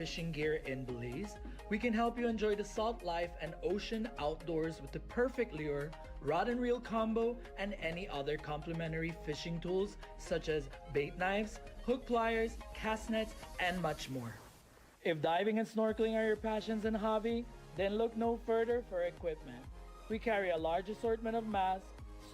fishing gear in Belize, we can help you enjoy the salt life and ocean outdoors with the perfect lure, rod and reel combo, and any other complimentary fishing tools such as bait knives, hook pliers, cast nets, and much more. If diving and snorkeling are your passions and hobby, then look no further for equipment. We carry a large assortment of masks,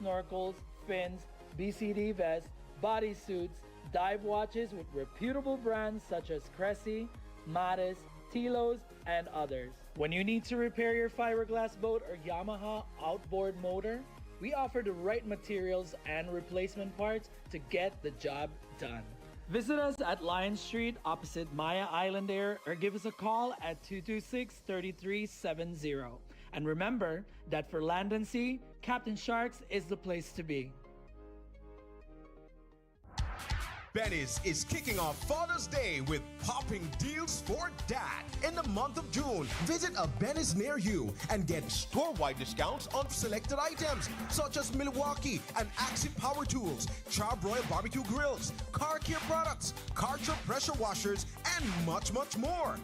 snorkels, fins, BCD vests, bodysuits, dive watches with reputable brands such as Cressy, Mattis, Tilos, and others. When you need to repair your fiberglass boat or Yamaha outboard motor, we offer the right materials and replacement parts to get the job done. Visit us at Lion Street opposite Maya Island Air or give us a call at 226-3370. And remember that for land and sea, Captain Sharks is the place to be. Benny's is kicking off Father's Day with popping deals for dad in the month of June. Visit a Benny's near you and get store-wide discounts on selected items such as Milwaukee and Axie power tools, Charbroil barbecue grills, car care products, Karcher pressure washers, and much, much more.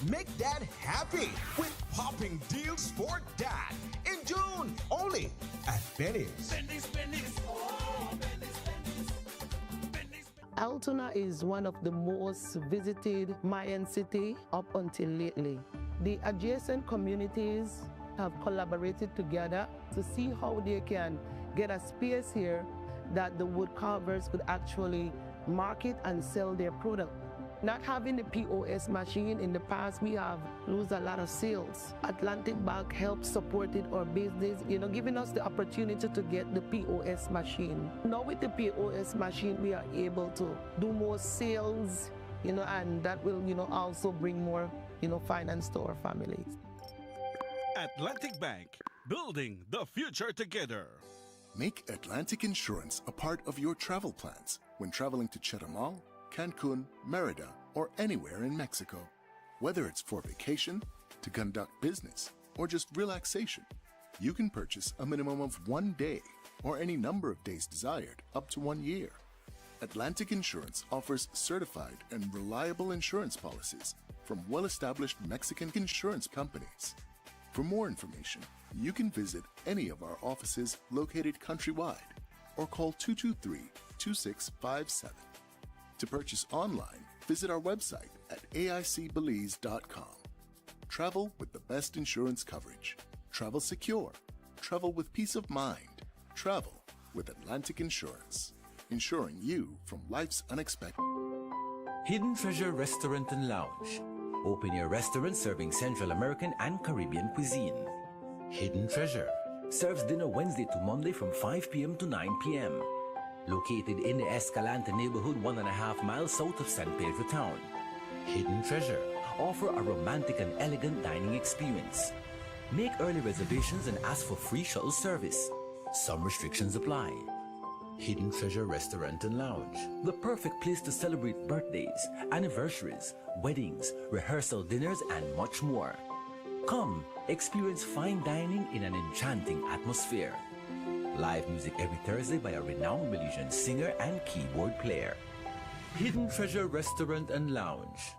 Make dad happy with popping deals for dad in June only at Benny's. Benny's, Benny's. Oh, Benny's, Benny's. Benny's. Altoona is one of the most visited Mayan city up until lately. The adjacent communities have collaborated together to see how they can get a space here that the wood carvers could actually market and sell their product. Not having the POS machine in the past, we have lose a lot of sales. Atlantic Bank helped supported our business, giving us the opportunity to get the POS machine. Now with the POS machine, we are able to do more sales, and that will, also bring more, finance to our families. Atlantic Bank, building the future together. Make Atlantic Insurance a part of your travel plans when traveling to Chetumal, Cancun, Merida, or anywhere in Mexico. Whether it's for vacation, to conduct business, or just relaxation, you can purchase a minimum of 1 day or any number of days desired up to 1 year. Atlantic Insurance offers certified and reliable insurance policies from well-established Mexican insurance companies. For more information, you can visit any of our offices located countrywide or call 223-2657. To purchase online, visit our website at aicbelize.com. Travel with the best insurance coverage. Travel secure. Travel with peace of mind. Travel with Atlantic Insurance. Insuring you from life's unexpected. Hidden Treasure Restaurant and Lounge. Open-air restaurant serving Central American and Caribbean cuisine. Hidden Treasure serves dinner Wednesday to Monday from 5 p.m. to 9 p.m. Located in the Escalante neighborhood 1.5 miles south of San Pedro town. Hidden Treasure offer a romantic and elegant dining experience. Make early reservations and ask for free shuttle service. Some restrictions apply. Hidden Treasure Restaurant and Lounge, the perfect place to celebrate birthdays, anniversaries, weddings, rehearsal dinners, and much more. Come, experience fine dining in an enchanting atmosphere. Live music every Thursday by a renowned Belizean singer and keyboard player. Hidden Treasure Restaurant and Lounge.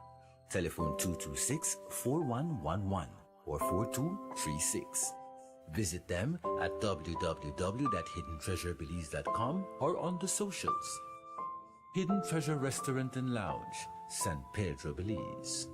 Telephone 226-4111 or 4236. Visit them at www.hiddentreasurebelize.com or on the socials. Hidden Treasure Restaurant and Lounge, San Pedro, Belize.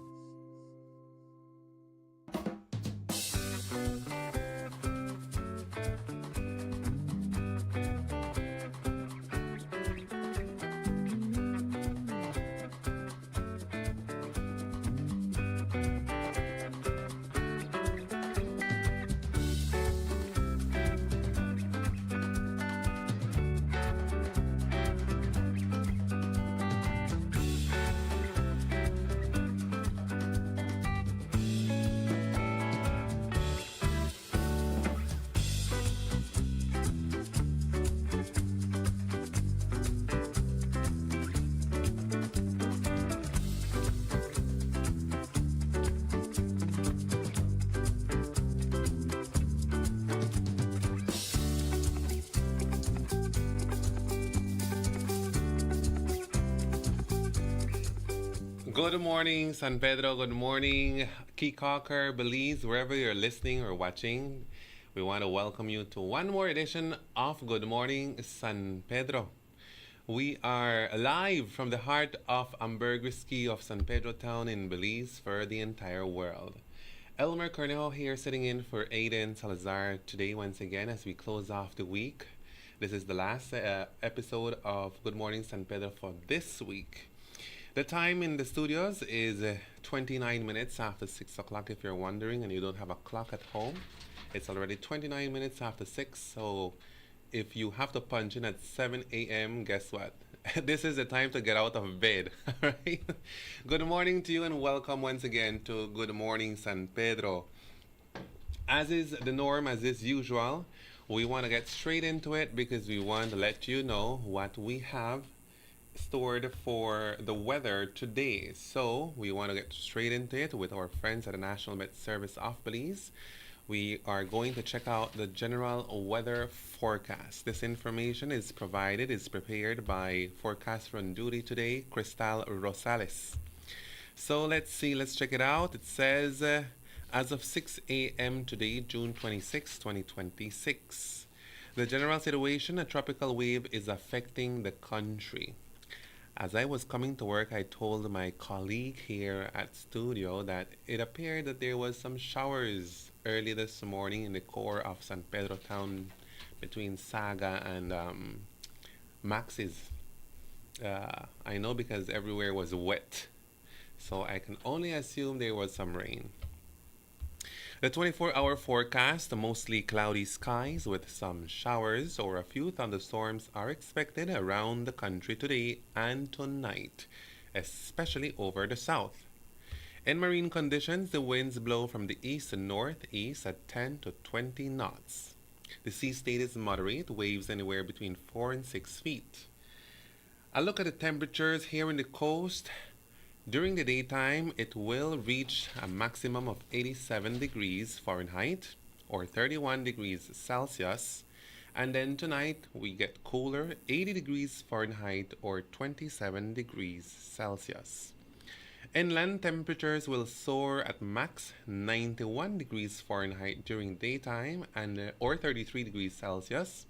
Good morning, San Pedro. Good morning, Keycocker, Belize, wherever you're listening or watching. We want to welcome you to one more edition of Good Morning, San Pedro. We are live from the heart of Ambergrisky of San Pedro town in Belize for the entire world. Elmer Cornejo here sitting in for Aiden Salazar today once again as we close off the week. This is the last episode of Good Morning San Pedro for this week. The time in the studios is 29 minutes after 6 o'clock if you're wondering and you don't have a clock at home. It's already 29 minutes after 6, so if you have to punch in at 7 a.m., guess what? This is the time to get out of bed, alright? Good morning to you and welcome once again to Good Morning San Pedro. As is the norm, as is usual, we want to get straight into it because we want to let you know what we have stored for the weather today. So we want to get straight into it with our friends at the National Met Service of Belize. We are going to check out the general weather forecast. This information is prepared by forecaster on duty today, Cristal Rosales. So let's see, let's check it out. It says as of 6 a.m. today, June 26, 2026, the general situation, a tropical wave is affecting the country. As I was coming to work, I told my colleague here at studio that it appeared that there was some showers early this morning in the core of San Pedro town between Saga and Maxis. I know because everywhere was wet, so I can only assume there was some rain. The 24-hour forecast, mostly cloudy skies with some showers or a few thunderstorms are expected around the country today and tonight, especially over the south. In marine conditions, the winds blow from the east to northeast at 10 to 20 knots. The sea state is moderate, waves anywhere between 4 and 6 feet. A look at the temperatures here in the coast. During the daytime, it will reach a maximum of 87 degrees Fahrenheit or 31 degrees Celsius. And then tonight, we get cooler, 80 degrees Fahrenheit or 27 degrees Celsius. Inland temperatures will soar at max 91 degrees Fahrenheit during daytime and or 33 degrees Celsius.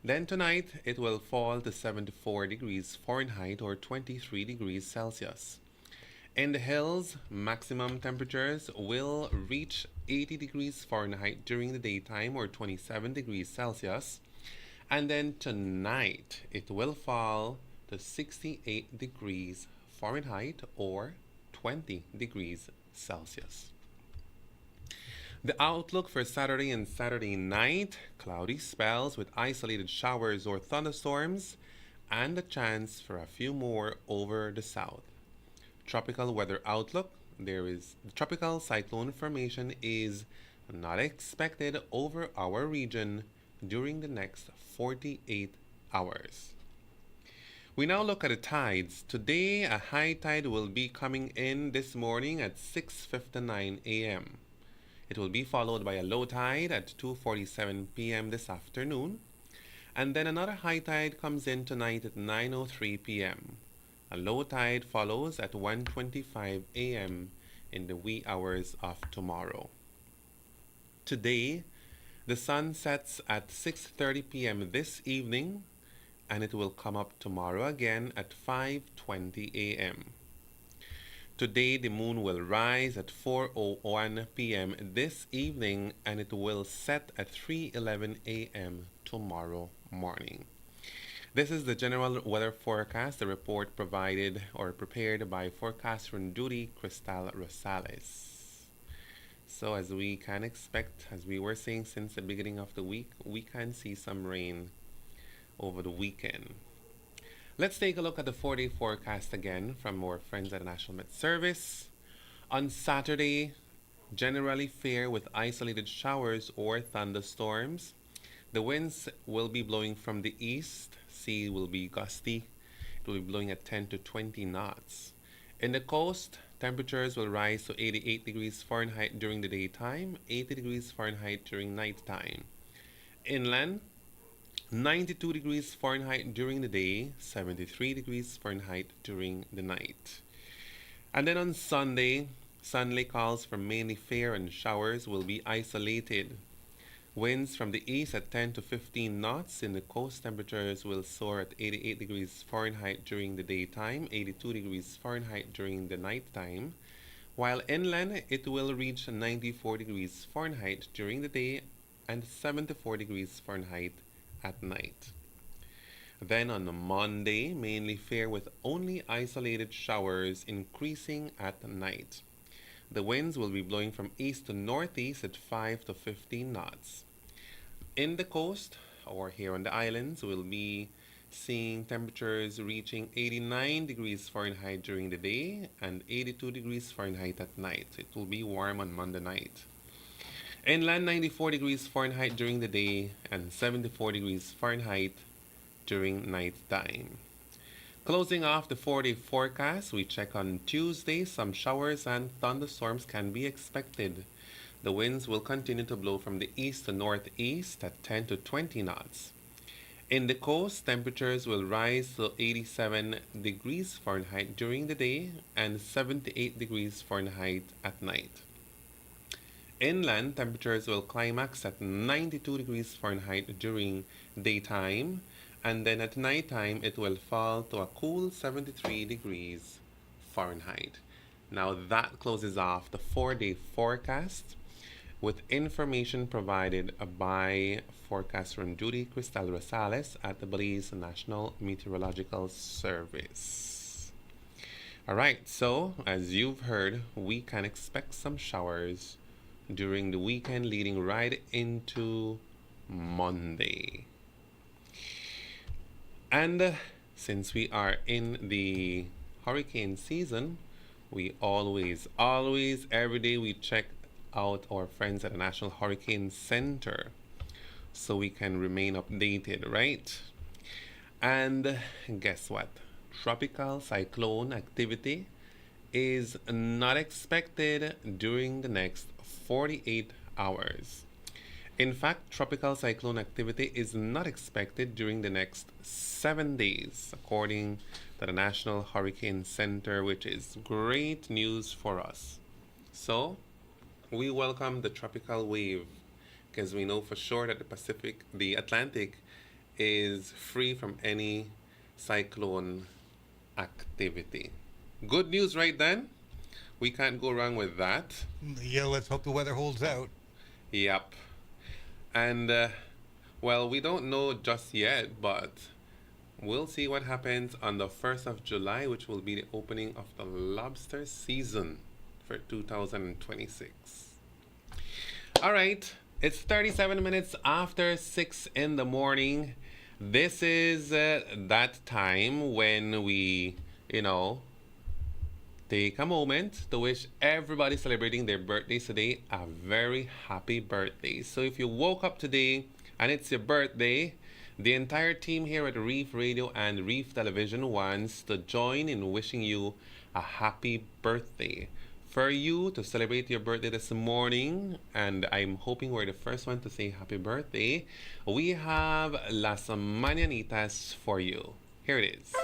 Then tonight, it will fall to 74 degrees Fahrenheit or 23 degrees Celsius. In the hills, maximum temperatures will reach 80 degrees Fahrenheit during the daytime or 27 degrees Celsius. And then tonight, it will fall to 68 degrees Fahrenheit or 20 degrees Celsius. The outlook for Saturday and Saturday night, cloudy spells with isolated showers or thunderstorms and a chance for a few more over the south. Tropical weather outlook, the tropical cyclone formation is not expected over our region during the next 48 hours. We now look at the tides. Today, a high tide will be coming in this morning at 6:59 a.m. It will be followed by a low tide at 2:47 p.m. this afternoon, and then another high tide comes in tonight at 9:03 p.m. A low tide follows at 1:25 a.m. in the wee hours of tomorrow. Today, the sun sets at 6:30 p.m. this evening, and it will come up tomorrow again at 5:20 a.m. Today, the moon will rise at 4:01 p.m. this evening, and it will set at 3:11 a.m. tomorrow morning. This is the general weather forecast, the report provided or prepared by forecaster on duty, Cristal Rosales. So as we can expect, as we were saying since the beginning of the week, we can see some rain over the weekend. Let's take a look at the 4-day forecast again from our friends at the National Met Service. On Saturday, generally fair with isolated showers or thunderstorms. The winds will be blowing from the east. Sea will be gusty. It will be blowing at 10 to 20 knots. In the coast, temperatures will rise to 88 degrees Fahrenheit during the daytime, 80 degrees Fahrenheit during nighttime. Inland, 92 degrees Fahrenheit during the day, 73 degrees Fahrenheit during the night. And then on Sunday, Sunday calls for mainly fair and showers will be isolated. Winds from the east at 10 to 15 knots. In the coast, temperatures will soar at 88 degrees Fahrenheit during the daytime, 82 degrees Fahrenheit during the nighttime. While inland, it will reach 94 degrees Fahrenheit during the day and 74 degrees Fahrenheit at night. Then on Monday, mainly fair with only isolated showers increasing at night. The winds will be blowing from east to northeast at 5 to 15 knots. In the coast, or here on the islands, we'll be seeing temperatures reaching 89 degrees Fahrenheit during the day and 82 degrees Fahrenheit at night. It will be warm on Monday night. Inland, 94 degrees Fahrenheit during the day and 74 degrees Fahrenheit during night time. Closing off the 4-day forecast, we check on Tuesday. Some showers and thunderstorms can be expected. The winds will continue to blow from the east to northeast at 10 to 20 knots. In the coast, temperatures will rise to 87 degrees Fahrenheit during the day and 78 degrees Fahrenheit at night. Inland, temperatures will climax at 92 degrees Fahrenheit during daytime, and then at nighttime it will fall to a cool 73 degrees Fahrenheit. Now that closes off the 4-day forecast with information provided by forecaster on duty Cristal Rosales at the Belize National Meteorological Service. Alright, so as you've heard, we can expect some showers during the weekend leading right into Monday. And since we are in the hurricane season, we always, every day we check out our friends at the National Hurricane Center so we can remain updated, right? And guess what? Tropical cyclone activity is not expected during the next 48 hours. In fact, tropical cyclone activity is not expected during the next 7 days, according to the National Hurricane Center, which is great news for us. So, we welcome the tropical wave because we know for sure that the Atlantic is free from any cyclone activity. Good news, right, Dan? We can't go wrong with that. Yeah, let's hope the weather holds out. Yep. And, well, we don't know just yet, but we'll see what happens on the 1st of July, which will be the opening of the lobster season for 2026. All right, it's 37 minutes after 6 in the morning. This is that time when we, take a moment to wish everybody celebrating their birthdays today a very happy birthday. So if you woke up today and it's your birthday, the entire team here at Reef Radio and Reef Television wants to join in wishing you a happy birthday. For you to celebrate your birthday this morning, and I'm hoping we're the first one to say happy birthday, we have Las Mañanitas for you. Here it is.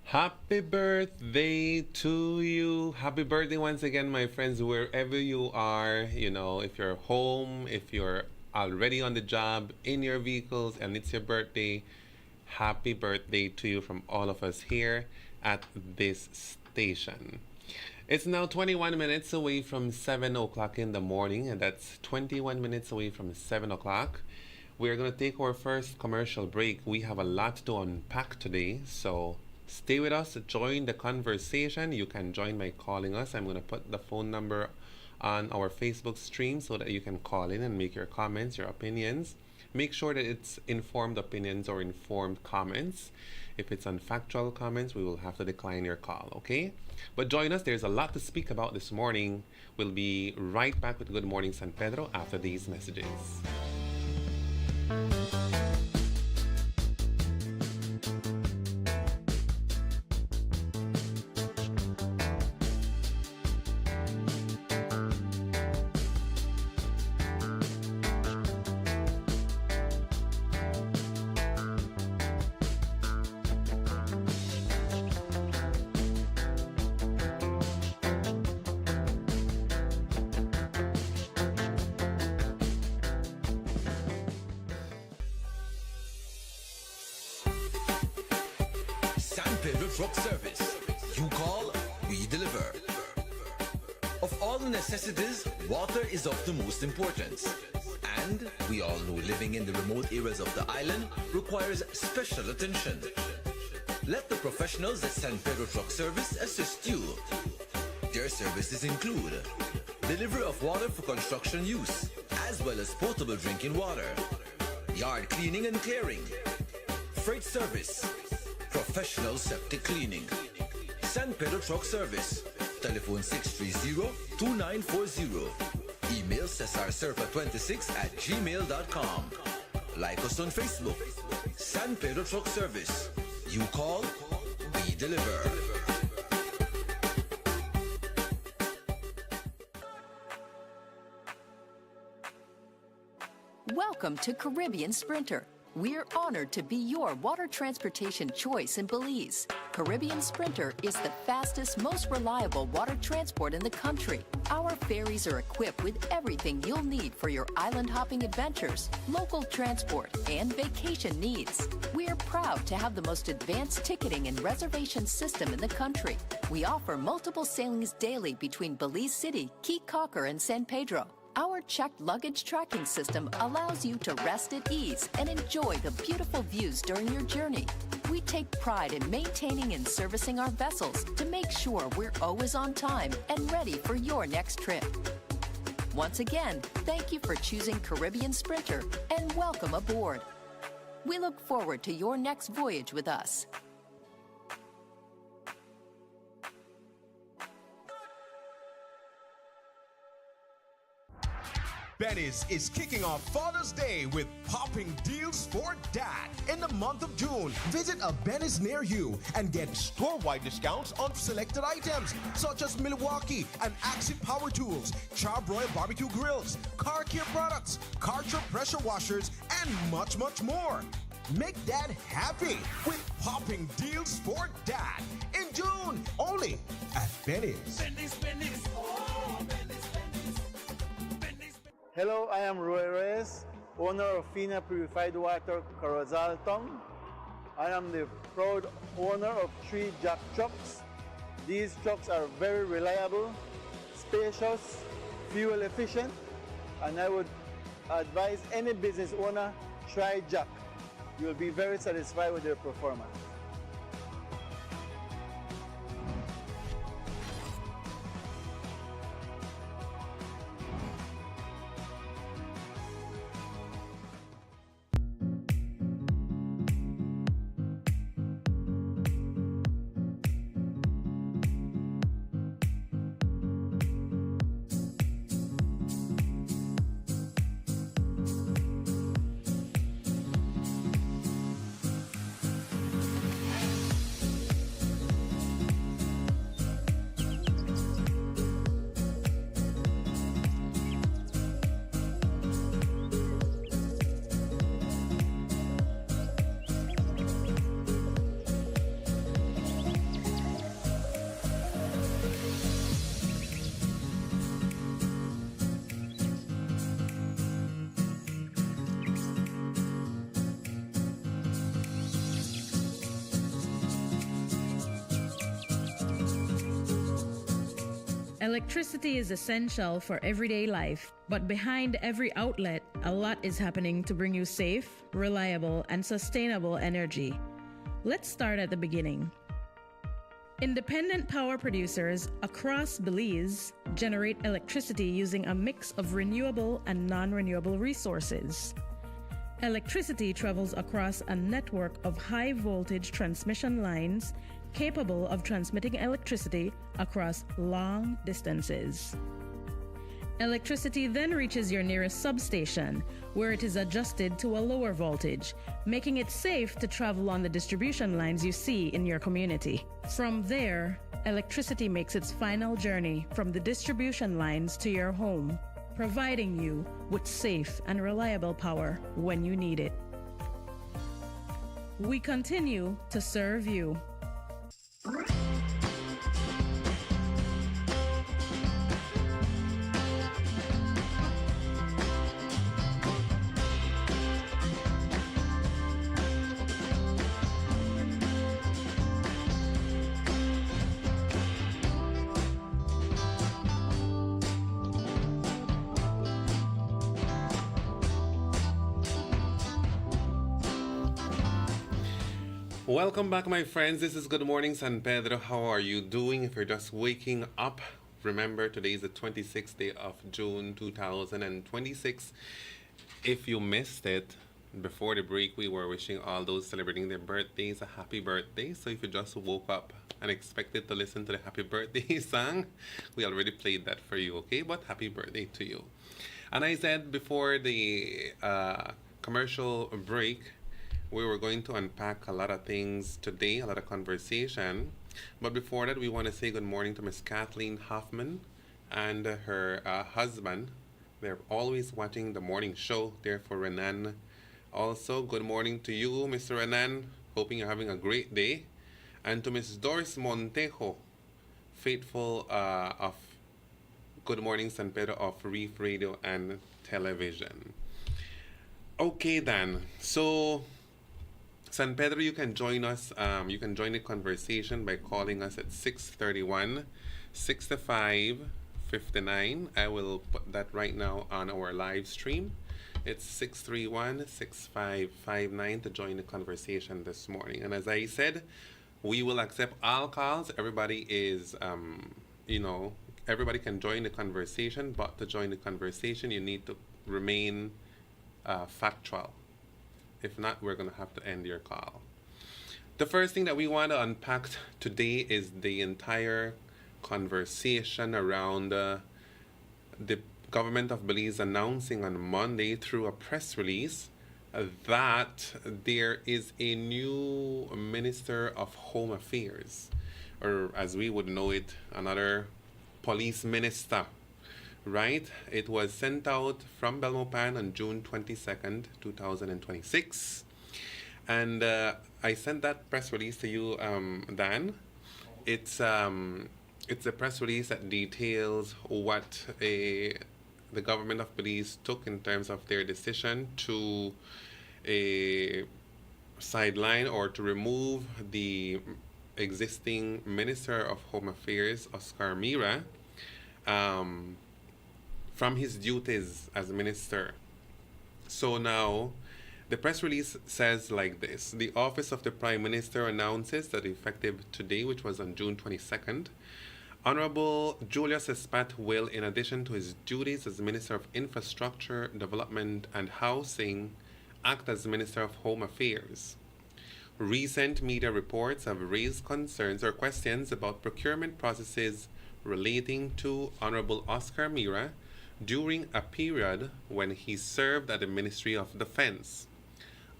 Happy birthday to you. Happy birthday once again, my friends, wherever you are. You know, if you're home, if you're already on the job, in your vehicles, and it's your birthday, happy birthday to you from all of us here at this station. It's now 21 minutes away from 7 o'clock in the morning, and that's 21 minutes away from 7 o'clock. We're going to take our first commercial break. We have a lot to unpack today, so stay with us, join the conversation. You can join by calling us. I'm going to put the phone number on our Facebook stream so that you can call in and make your comments, your opinions. Make sure that it's informed opinions or informed comments. If it's unfactual comments, we will have to decline your call, okay? But join us. There's a lot to speak about this morning. We'll be right back with Good Morning San Pedro after these messages. San Pedro Truck Service. You call, we deliver. Of all necessities, water is of the most importance. And we all know living in the remote areas of the island requires special attention. Let the professionals at San Pedro Truck Service assist you. Their services include delivery of water for construction use, as well as potable drinking water, yard cleaning and clearing, freight service, professional septic cleaning. San Pedro Truck Service. Telephone 630-2940. Email cesarsurfa26@gmail.com. Like us on Facebook. San Pedro Truck Service. You call, we deliver. Welcome to Caribbean Sprinter. We're honored to be your water transportation choice in Belize. Caribbean Sprinter is the fastest, most reliable water transport in the country. Our ferries are equipped with everything you'll need for your island hopping adventures, local transport, and vacation needs. We're proud to have the most advanced ticketing and reservation system in the country. We offer multiple sailings daily between Belize City, Cape Cocker, and San Pedro. Our checked luggage tracking system allows you to rest at ease and enjoy the beautiful views during your journey. We take pride in maintaining and servicing our vessels to make sure we're always on time and ready for your next trip. Once again, thank you for choosing Caribbean Sprinter and welcome aboard. We look forward to your next voyage with us. Benny's is kicking off Father's Day with popping deals for dad. In the month of June, visit a Benny's near you and get store-wide discounts on selected items such as Milwaukee and Axie Power Tools, Charbroil Barbecue Grills, car care products, Karcher pressure washers, and much, much more. Make dad happy with popping deals for dad in June, only at Benny's. Benny's, Benny's, oh, Benny's, Benny's. Hello, I am Roy Reyes, owner of Fina Purified Water Corozal Tong. I am the proud owner of 3 Jack trucks. These trucks are very reliable, spacious, fuel efficient, and I would advise any business owner, try Jack. You will be very satisfied with their performance. Electricity is essential for everyday life, but behind every outlet, a lot is happening to bring you safe, reliable, and sustainable energy. Let's start at the beginning. Independent power producers across Belize generate electricity using a mix of renewable and non-renewable resources. Electricity travels across a network of high-voltage transmission lines capable of transmitting electricity across long distances. Electricity then reaches your nearest substation, where it is adjusted to a lower voltage, making it safe to travel on the distribution lines you see in your community. From there, electricity makes its final journey from the distribution lines to your home, providing you with safe and reliable power when you need it. We continue to serve you. Welcome back, my friends. This is Good Morning San Pedro. How are you doing? If you're just waking up, remember today is the 26th day of June 2026. If you missed it, before the break, we were wishing all those celebrating their birthdays a happy birthday. So if you just woke up and expected to listen to the happy birthday song, we already played that for you, okay? But happy birthday to you. And I said before the commercial break, we were going to unpack a lot of things today, a lot of conversation. But before that, we want to say good morning to Miss Kathleen Hoffman and her husband. They're always watching the morning show there for Renan. Also, good morning to you, Mr. Renan. Hoping you're having a great day. And to Miss Doris Montejo, faithful of Good Morning San Pedro of Reef Radio and Television. Okay, then. So, San Pedro, you can join us. You can join the conversation by calling us at 631-6559. I will put that right now on our live stream. It's 631-6559 to join the conversation this morning. And as I said, we will accept all calls. Everybody is, everybody can join the conversation, but to join the conversation, you need to remain factual. If not, we're going to have to end your call. The first thing that we want to unpack today is the entire conversation around the government of Belize announcing on Monday through a press release that there is a new Minister of Home Affairs, or as we would know it, another police minister. Right? It was sent out from Belmopan on June 22nd, 2026. And I sent that press release to you, Dan. It's a press release that details what the government of Belize took in terms of their decision to sideline or to remove the existing Minister of Home Affairs, Oscar Mira, from his duties as minister. So now, the press release says like this: the Office of the Prime Minister announces that effective today, which was on June 22nd, Honorable Julius Espat will, in addition to his duties as Minister of Infrastructure, Development and Housing, act as Minister of Home Affairs. Recent media reports have raised concerns or questions about procurement processes relating to Honorable Oscar Mira during a period when he served at the Ministry of Defense.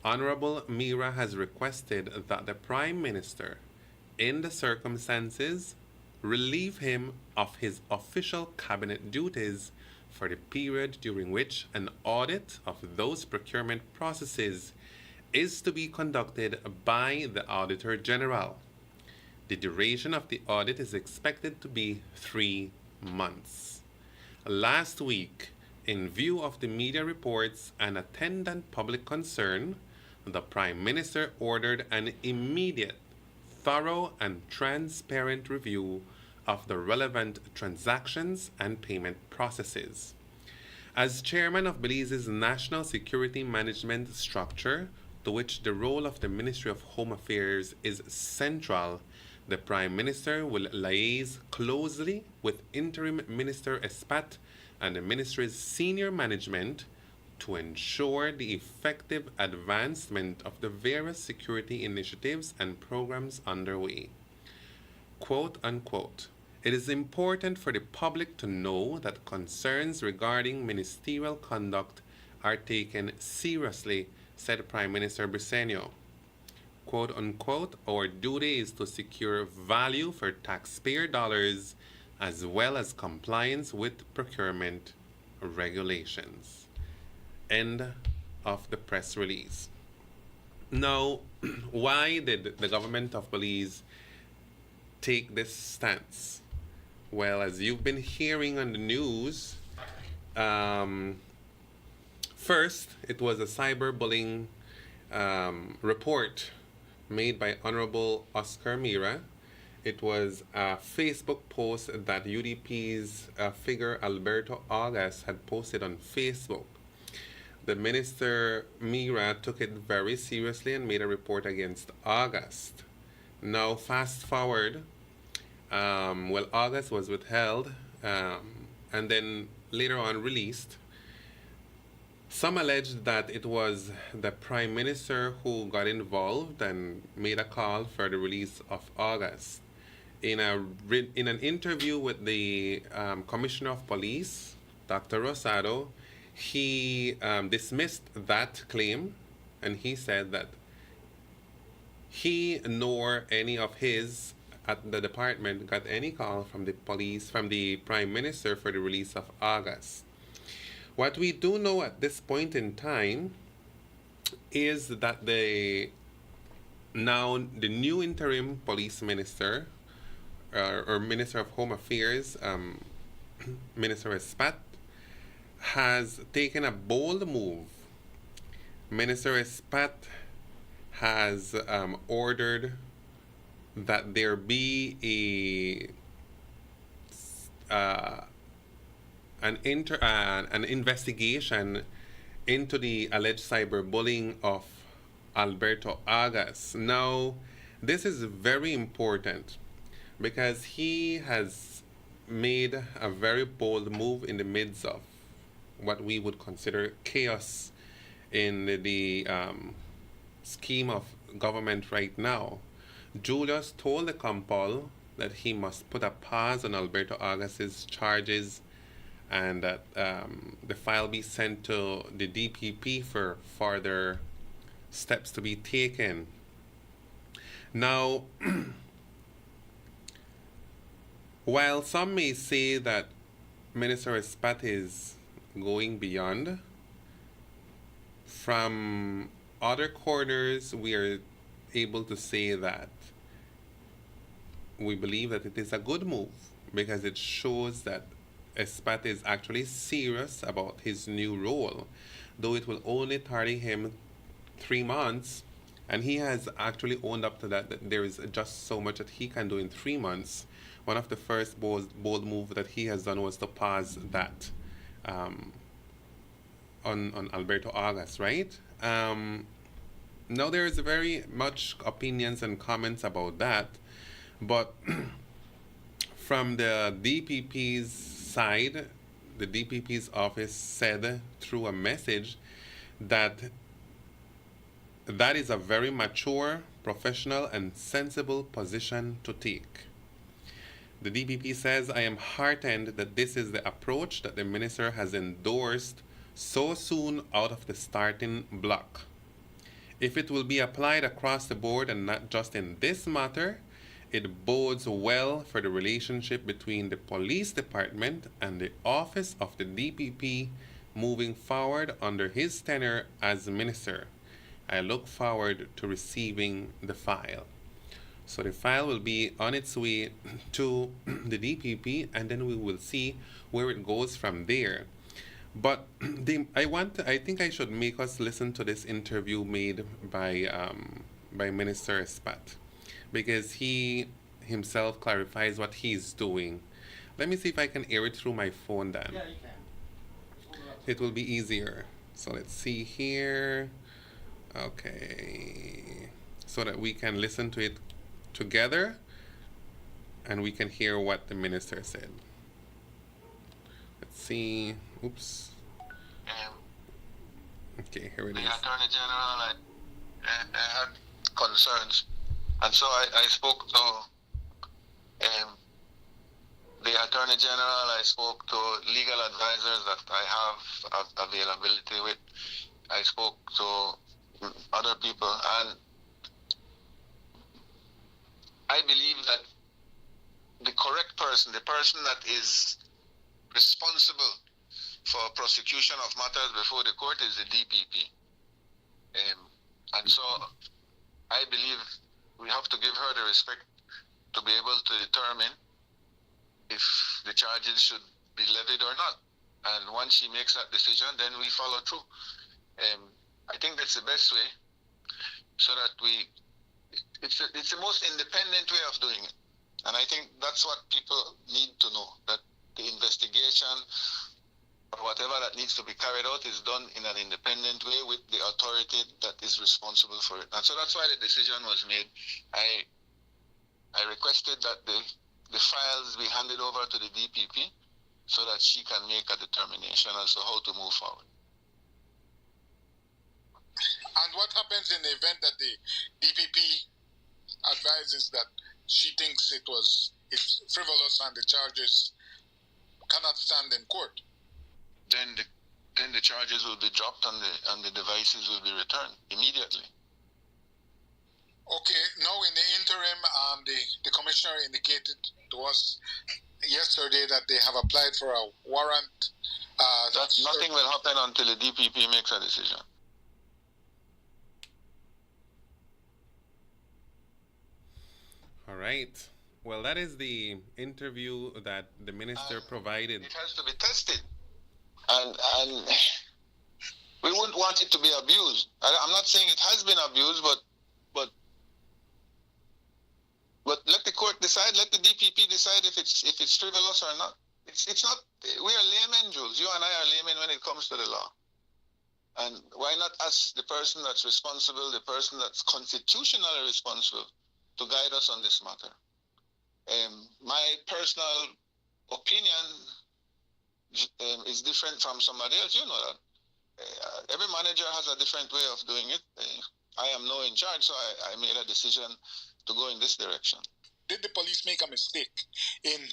Honorable Mira has requested that the Prime Minister, in the circumstances, relieve him of his official cabinet duties for the period during which an audit of those procurement processes is to be conducted by the Auditor General. The duration of the audit is expected to be 3 months. Last week, in view of the media reports and attendant public concern, the Prime Minister ordered an immediate, thorough, and transparent review of the relevant transactions and payment processes. As chairman of Belize's national security management structure, to which the role of the Ministry of Home Affairs is central, the Prime Minister will liaise closely with Interim Minister Espat and the Ministry's senior management to ensure the effective advancement of the various security initiatives and programs underway. Quote unquote. It is important for the public to know that concerns regarding ministerial conduct are taken seriously, said Prime Minister Briceño. Quote unquote, our duty is to secure value for taxpayer dollars as well as compliance with procurement regulations. End of the press release. Now, why did the government of Belize take this stance? Well, as you've been hearing on the news, first, it was a cyberbullying report made by Honorable Oscar Mira. It was a Facebook post that UDP's figure Alberto August had posted on Facebook. The Minister Mira took it very seriously and made a report against August. Now, fast forward, August was withheld and then later on released. Some alleged that it was the Prime Minister who got involved and made a call for the release of August. In an interview with the Commissioner of Police, Dr. Rosado, he dismissed that claim, and he said that he nor any of his at the department got any call from the police, from the Prime Minister for the release of August. What we do know at this point in time is that the new interim police minister or Minister of Home Affairs, Minister Espat, has taken a bold move. Minister Espat has ordered that there be an investigation into the alleged cyberbullying of Alberto Agas. Now, this is very important because he has made a very bold move in the midst of what we would consider chaos in the scheme of government right now. Julius told the Compol that he must put a pause on Alberto Agas's charges and that the file be sent to the DPP for further steps to be taken. Now, while some may say that Minister Espat is going beyond, from other corners we are able to say that we believe that it is a good move because it shows that Espat is actually serious about his new role, though it will only tarry him 3 months, and he has actually owned up to that there is just so much that he can do in 3 months. One of the first bold move that he has done was to pause that on Alberto Agas, right? Now there is very much opinions and comments about that, but from the DPP's side, the DPP's office said through a message that that is a very mature, professional, and sensible position to take. The DPP says, I am heartened that this is the approach that the minister has endorsed so soon out of the starting block. If it will be applied across the board and not just in this matter, it bodes well for the relationship between the police department and the office of the DPP moving forward under his tenure as minister. I look forward to receiving the file. So the file will be on its way to the DPP, and then we will see where it goes from there. But I think I should make us listen to this interview made by Minister Espat, because he himself clarifies what he's doing. Let me see if I can air it through my phone then. Yeah, you can. It will be easier. So let's see here. Okay. So that we can listen to it together and we can hear what the minister said. Let's see. Oops. Okay, here it the is. Attorney General had concerns, and so I spoke to the Attorney General. I spoke to legal advisors that I have availability with. I spoke to other people, and I believe that the correct person, the person that is responsible for prosecution of matters before the court, is the DPP. And so I believe we have to give her the respect to be able to determine if the charges should be levied or not. And once she makes that decision, then we follow through. I think that's the best way, so that it's the most independent way of doing it. And I think that's what people need to know, that the investigation or whatever that needs to be carried out is done in an independent way with the authority that is responsible for it. And so that's why the decision was made. I requested that the files be handed over to the DPP so that she can make a determination as to how to move forward. And what happens in the event that the DPP advises that she thinks it's frivolous and the charges cannot stand in court? Then the charges will be dropped and the devices will be returned immediately. Okay, now in the interim, the commissioner indicated to us yesterday that they have applied for a warrant. Nothing will happen until the DPP makes a decision. All right. Well, that is the interview that the minister provided. It has to be tested. And we wouldn't want it to be abused. I'm not saying it has been abused, but let the court decide, let the DPP decide if it's frivolous or not. It's not. We are laymen, Jules. You and I are laymen when it comes to the law. And why not ask the person that's responsible, the person that's constitutionally responsible, to guide us on this matter? My personal opinion is different from somebody else. You know that. Every manager has a different way of doing it. I am now in charge, so I made a decision to go in this direction. Did the police make a mistake in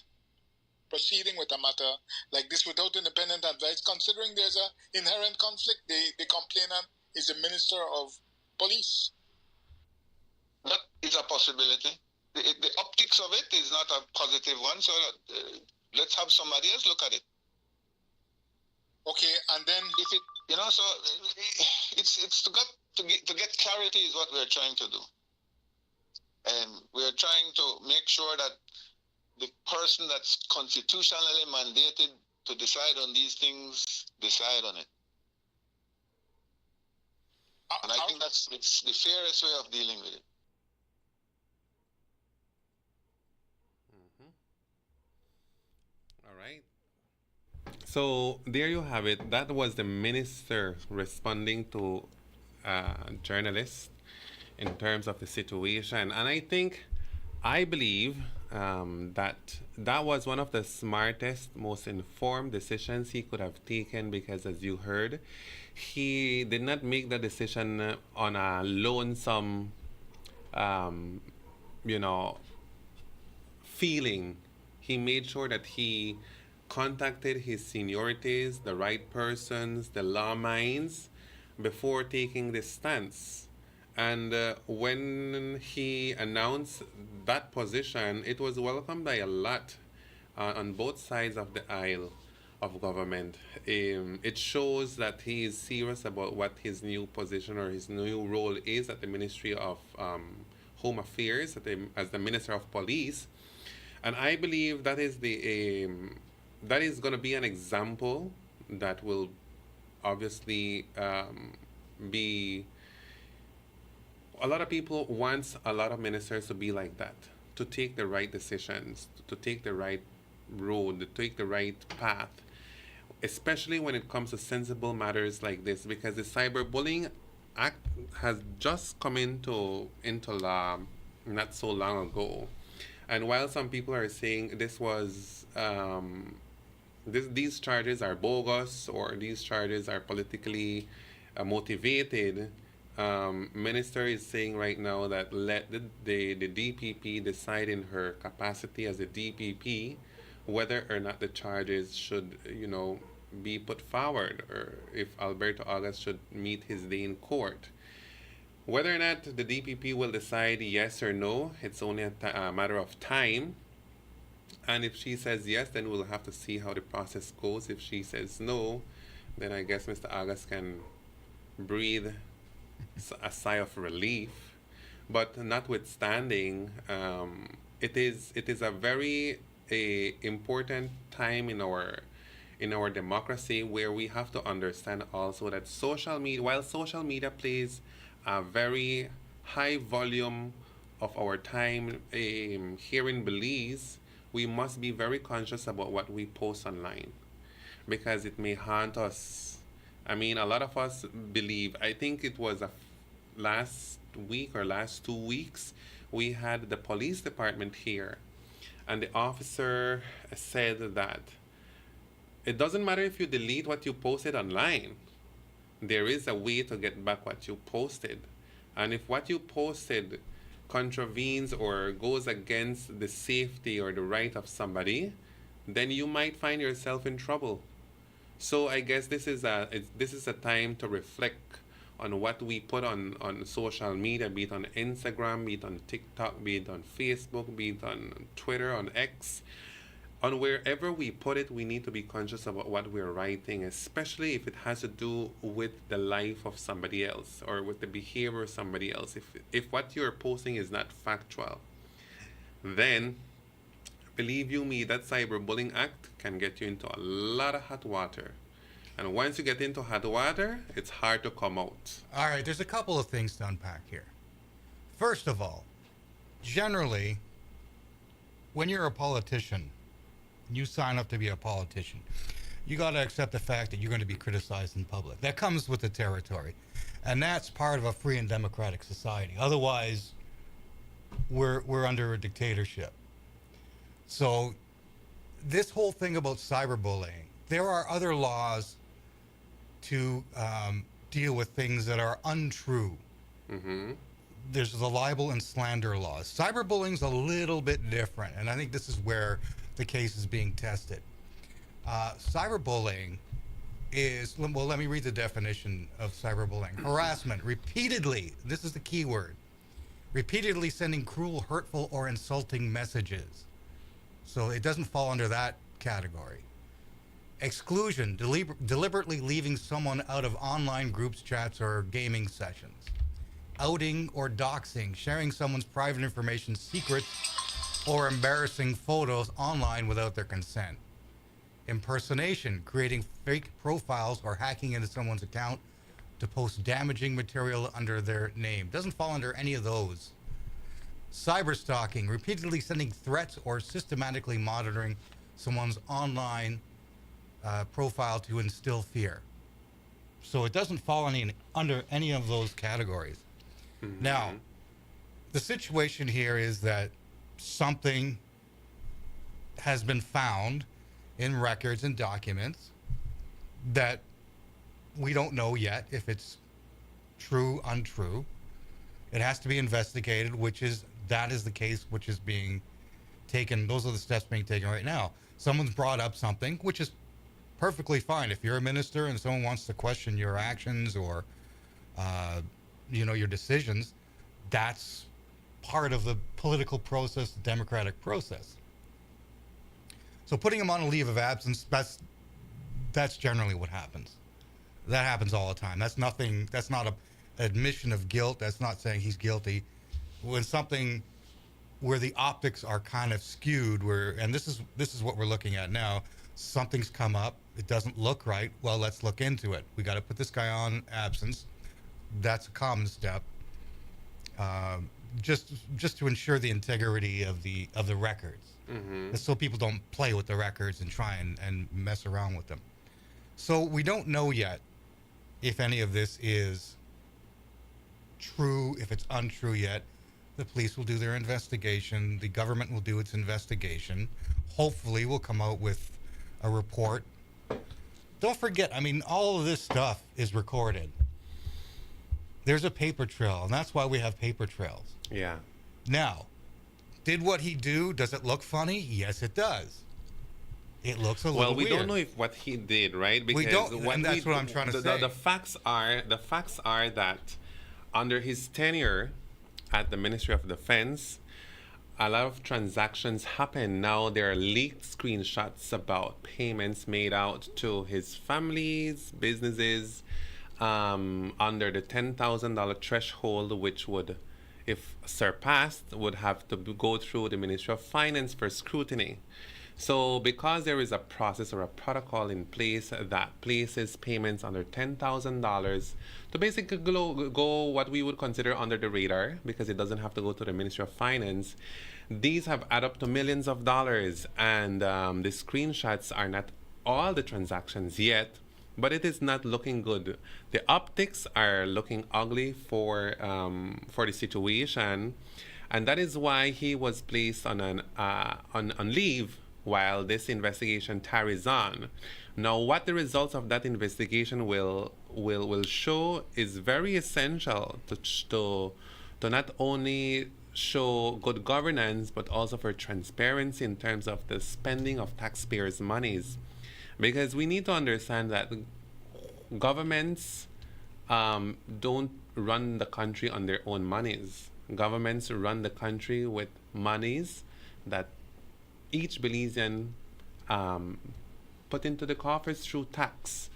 proceeding with a matter like this without independent advice, considering there's an inherent conflict? The complainant is the Minister of Police. That is a possibility. The optics of it is not a positive one, so let's have somebody else look at it. Okay, and then if it, so it's to get clarity is what we're trying to do. And we're trying to make sure that the person that's constitutionally mandated to decide on these things decide on it. And I think it's the fairest way of dealing with it. All right. So there you have it. That was the minister responding to journalists in terms of the situation. And I believe that was one of the smartest, most informed decisions he could have taken, because as you heard, he did not make the decision on a lonesome, feeling. He made sure that he contacted his seniorities, the right persons, the law minds, before taking this stance. And when he announced that position, it was welcomed by a lot on both sides of the aisle of government. It shows that he is serious about what his new position or his new role is at the Ministry of Home Affairs, as the Minister of Police. And I believe that is that is going to be an example that will obviously be. A lot of people want a lot of ministers to be like that, to take the right decisions, to take the right road, to take the right path, especially when it comes to sensible matters like this, because the Cyberbullying Act has just come into law not so long ago. And while some people are saying this was these charges are bogus or these charges are politically motivated, Minister is saying right now that let the DPP decide in her capacity as a DPP whether or not the charges should, be put forward, or if Alberto August should meet his day in court. Whether or not the DPP will decide yes or no, it's only a matter of time. And if she says yes, then we'll have to see how the process goes. If she says no, then I guess Mr. August can breathe a sigh of relief. But notwithstanding, it is a very important time in our democracy, where we have to understand also that while social media plays a very high volume of our time here in Belize, we must be very conscious about what we post online, because it may haunt us. I mean, a lot of us believe, I think it was last week or last 2 weeks, we had the police department here, and the officer said that it doesn't matter if you delete what you posted online. There is a way to get back what you posted. And if what you posted contravenes or goes against the safety or the right of somebody, then you might find yourself in trouble. So I guess this is a time to reflect on what we put on social media, be it on Instagram, be it on TikTok, be it on Facebook, be it on Twitter, on X. On wherever we put it, we need to be conscious about what we're writing, especially if it has to do with the life of somebody else or with the behavior of somebody else. If what you're posting is not factual, then believe you me, that Cyberbullying Act can get you into a lot of hot water. And once you get into hot water, it's hard to come out. All right, there's a couple of things to unpack here. First of all, generally, when you're a politician, you sign up to be a politician, you got to accept the fact that you're going to be criticized in public. That comes with the territory. And that's part of a free and democratic society. Otherwise, we're under a dictatorship. So this whole thing about cyberbullying, there are other laws to deal with things that are untrue. Mm-hmm. There's the libel and slander laws. Cyberbullying's a little bit different, and I think this is where the case is being tested. Cyberbullying is, well, let me read the definition of cyberbullying. Harassment, repeatedly, this is the key word, repeatedly sending cruel, hurtful, or insulting messages. So it doesn't fall under that category. Exclusion, deliberately leaving someone out of online groups, chats, or gaming sessions. Outing or doxing, sharing someone's private information, secrets, or embarrassing photos online without their consent. Impersonation, creating fake profiles or hacking into someone's account to post damaging material under their name. Doesn't fall under any of those. Cyberstalking, repeatedly sending threats or systematically monitoring someone's online profile to instill fear. So it doesn't fall under any of those categories. Mm-hmm. Now, the situation here is that something has been found in records and documents that we don't know yet if it's true, untrue. It has to be investigated, that is the case which is being taken. Those are the steps being taken right now. Someone's brought up something, which is perfectly fine. If you're a minister and someone wants to question your actions or, your decisions, that's part of the political process, the democratic process. So putting him on a leave of absence, that's generally what happens. That happens all the time. That's not an admission of guilt. That's not saying he's guilty. When something where the optics are kind of skewed, and this is what we're looking at now, something's come up, it doesn't look right, well, let's look into it. We got to put this guy on absence. That's a common step. just to ensure the integrity of the records, so people don't play with the records and try and mess around with them. So we don't know yet if any of this is true, if it's untrue yet. The police will do their investigation. The government will do its investigation. Hopefully, we'll come out with a report. Don't forget, I mean, all of this stuff is recorded. There's a paper trail, and that's why we have paper trails. Yeah. Now, did what he do? Does it look funny? Yes, it does. It looks a little Well, we weird. don't know if what he did, right? We don't, and that's what I'm trying to say. The facts are that under his tenure at the Ministry of Defense, a lot of transactions happen. Now there are leaked screenshots about payments made out to his family's businesses under the $10,000 threshold, which would, if surpassed, would have to go through the Ministry of Finance for scrutiny. So because there is a process or a protocol in place that places payments under $10,000 to basically go what we would consider under the radar, because it doesn't have to go to the Ministry of Finance, these have add up to millions of dollars. And the screenshots are not all the transactions yet, but it is not looking good. The optics are looking ugly for the situation, and that is why he was placed on leave while this investigation carries on. Now, what the results of that investigation will show is very essential to not only show good governance, but also for transparency in terms of the spending of taxpayers' monies. Because we need to understand that governments don't run the country on their own monies. Governments run the country with monies that each Belizean put into the coffers through tax.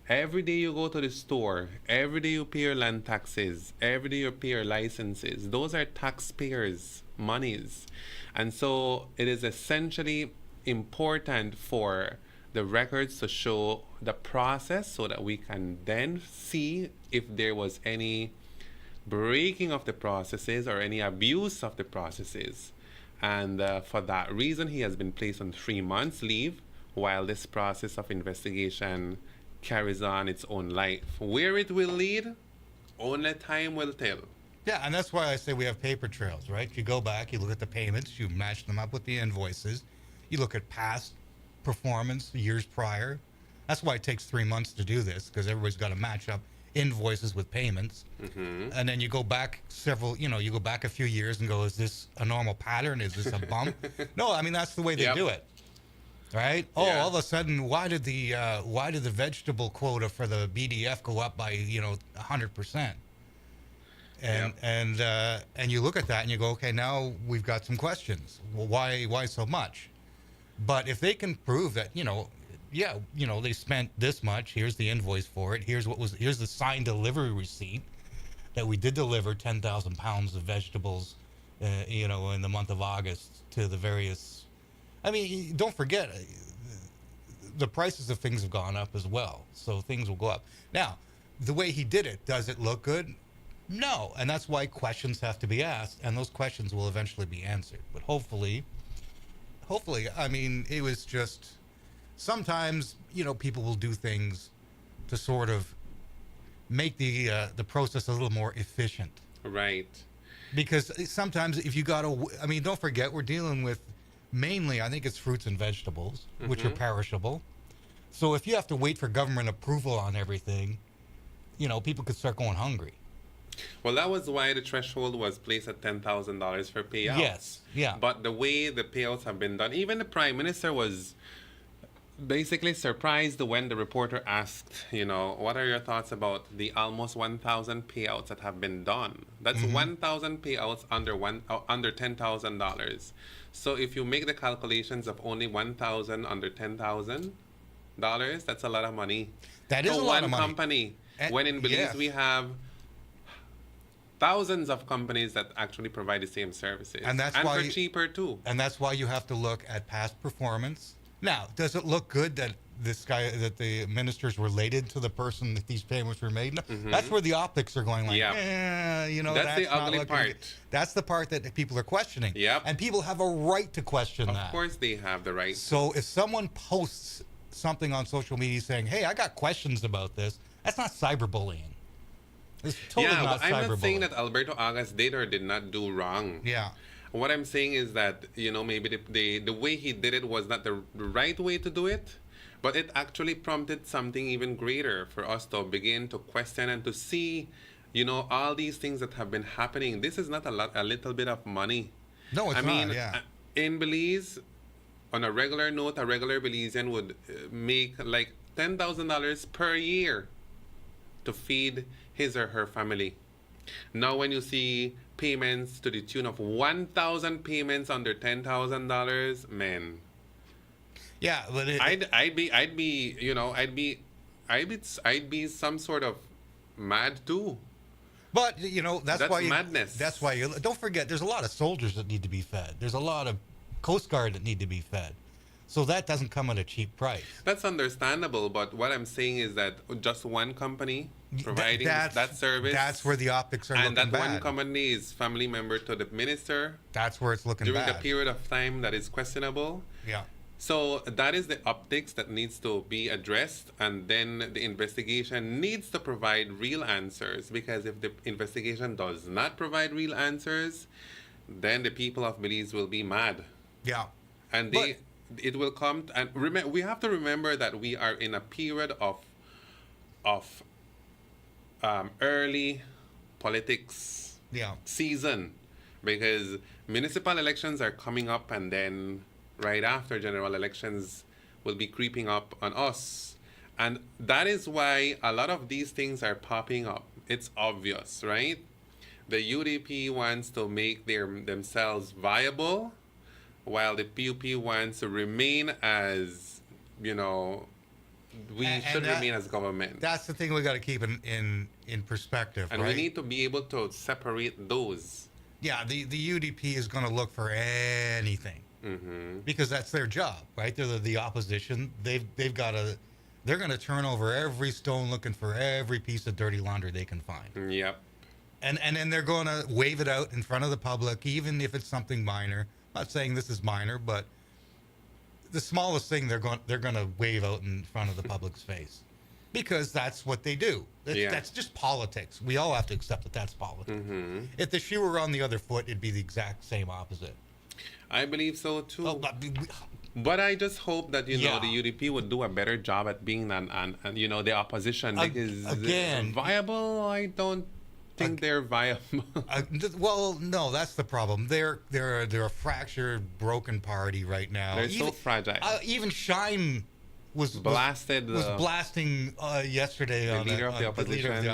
Every day you go to the store, every day you pay your land taxes, every day you pay your licenses. Those are taxpayers' monies. And so it is essentially important for the records to show the process so that we can then see if there was any breaking of the processes or any abuse of the processes. And for that reason, he has been placed on 3 months leave while this process of investigation carries on its own life. Where it will lead, only time will tell. Yeah, and that's why I say we have paper trails, right? You go back, you look at the payments, you match them up with the invoices, you look at past performance years prior. That's why it takes 3 months to do this, because everybody's got to match up invoices with payments. And then you go back you go back a few years and go, is this a normal pattern? Is this a bump? No, I mean, that's the way they do it. Right? Oh, all of a sudden, why did the vegetable quota for the BDF go up by 100%? And you look at that and you go, okay, now we've got some questions. Well, why so much? But if they can prove that they spent this much, here's the invoice for it, here's the signed delivery receipt that we did deliver 10,000 pounds of vegetables, in the month of August to the various. I mean, don't forget, the prices of things have gone up as well, so things will go up. Now, the way he did it, does it look good? No, and that's why questions have to be asked, and those questions will eventually be answered. But hopefully, I mean, it was just sometimes, people will do things to sort of make the process a little more efficient. Right. Because sometimes if you don't forget, we're dealing with mainly, I think it's fruits and vegetables, which are perishable. So if you have to wait for government approval on everything, people could start going hungry. Well, that was why the threshold was placed at $10,000 for payouts. Yes, yeah. But the way the payouts have been done, even the Prime Minister was basically surprised when the reporter asked, what are your thoughts about the almost 1,000 payouts that have been done? That's 1,000 payouts under $10,000. So if you make the calculations of only 1,000 under $10,000, that's a lot of money. That is a lot of money. One company. When in Belize we have thousands of companies that actually provide the same services, and why for cheaper too. And that's why you have to look at past performance. Now, does it look good that this guy, that the minister's related to the person that these payments were made. That's where the optics are going. Like, you know, that's the not ugly looking part. good. That's the part that people are questioning. Yep. And people have a right to question that. Of course, they have the right. So if someone posts something on social media saying, "Hey, I got questions about this," that's not cyberbullying. It's totally yeah, not I'm cyberbullying. not saying that Alberto Agas did or did not do wrong. Yeah. What I'm saying is that, you know, maybe the way he did it was not the right way to do it, but it actually prompted something even greater for us to begin to question and to see, you know, all these things that have been happening. This is not a little bit of money. No, it's I mean, not, yeah. In Belize, on a regular note, a regular Belizean would make like $10,000 per year to feed his or her family. Now, when you see payments to the tune of 1,000 payments under $10,000, man. Yeah, but I'd be, you know, I'd be some sort of mad too. But you know, that's why madness. That's why you don't forget. There's a lot of soldiers that need to be fed. There's a lot of Coast Guard that need to be fed. So that doesn't come at a cheap price. That's understandable, but what I'm saying is that just one company providing that service. That's where the optics are and looking that bad. one company is family member to the minister. That's where it's looking during bad. the period of time that is questionable. Yeah. So that is the optics that needs to be addressed, and then the investigation needs to provide real answers, because if the investigation does not provide real answers, then the people of Belize will be mad. Yeah. And it will come, and we have to remember that we are in a period of early politics season, because municipal elections are coming up, and then right after general elections will be creeping up on us. And that is why a lot of these things are popping up. It's obvious, right? The UDP wants to make themselves viable, while the PUP wants to remain as, you know, we should remain as government. That's the thing we got to keep in perspective, and right? we need to be able to separate those. Yeah, the UDP is going to look for anything. Because that's their job, right? They're the opposition. They're going to turn over every stone looking for every piece of dirty laundry they can find. Yep. And then they're going to wave it out in front of the public, even if it's something minor. I'm not saying this is minor, but the smallest thing they're going to wave out in front of the public's face, because that's what they do. That's just politics. We all have to accept that that's politics. If the shoe were on the other foot, it'd be the exact same opposite. I believe so too. But I just hope that, you know, the UDP would do a better job at being you know, the opposition, because again, viable, I don't think they're viable. Well, no, that's the problem. They're a fractured, broken party right now. They're so fragile. Even Shine was blasting yesterday the on leader of the opposition.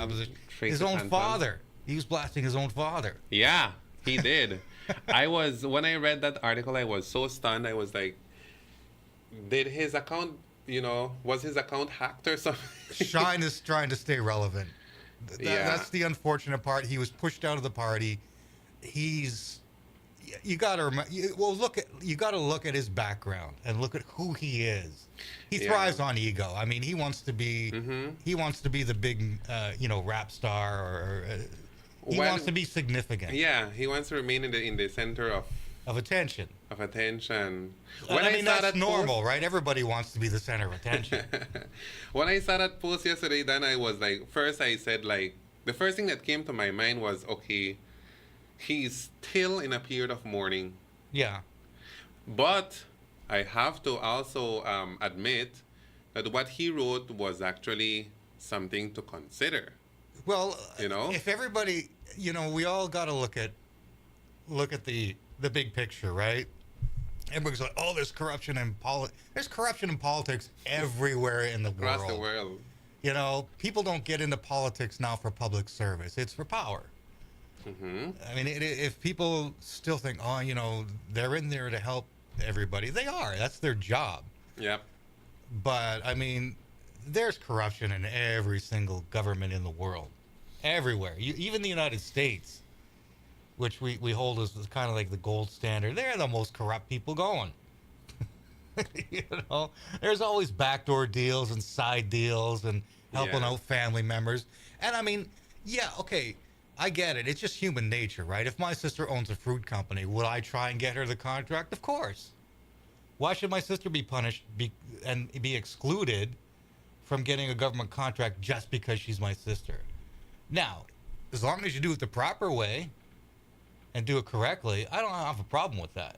His own father. He was blasting his own father. Yeah, he did. When I read that article, I was so stunned. I was like, did his account, you know, was his account hacked or something? Shine is trying to stay relevant. That's the unfortunate part. He was pushed out of the party. You got to look at his background and look at who he is. He thrives on ego. I mean, he wants to be the big you know, rap star, or he wants to be significant. Yeah, he wants to remain in the center of attention. When I mean, that's normal, right? Everybody wants to be the center of attention. When I saw that post yesterday, then I was like, first I said, like, the first thing that came to my mind was, okay, he's still in a period of mourning. Yeah. But I have to also admit that what he wrote was actually something to consider. Well, you know, if everybody, you know, we all got to look at the big picture, right? Everybody's like, oh, there's corruption in There's corruption in politics everywhere in the world. Across the world. You know, people don't get into politics now for public service. It's for power. I mean, if people still think, oh, you know, they're in there to help everybody, they are. That's their job. Yep. But, I mean, there's corruption in every single government in the world. Everywhere. Even the United States, which we hold as kind of like the gold standard, they're the most corrupt people going. You know, there's always backdoor deals and side deals and helping out family members. And I mean, yeah, okay, I get it. It's just human nature, right? If my sister owns a fruit company, would I try and get her the contract? Of course. Why should my sister be punished and be excluded from getting a government contract just because she's my sister? Now, as long as you do it the proper way and do it correctly, I don't have a problem with that.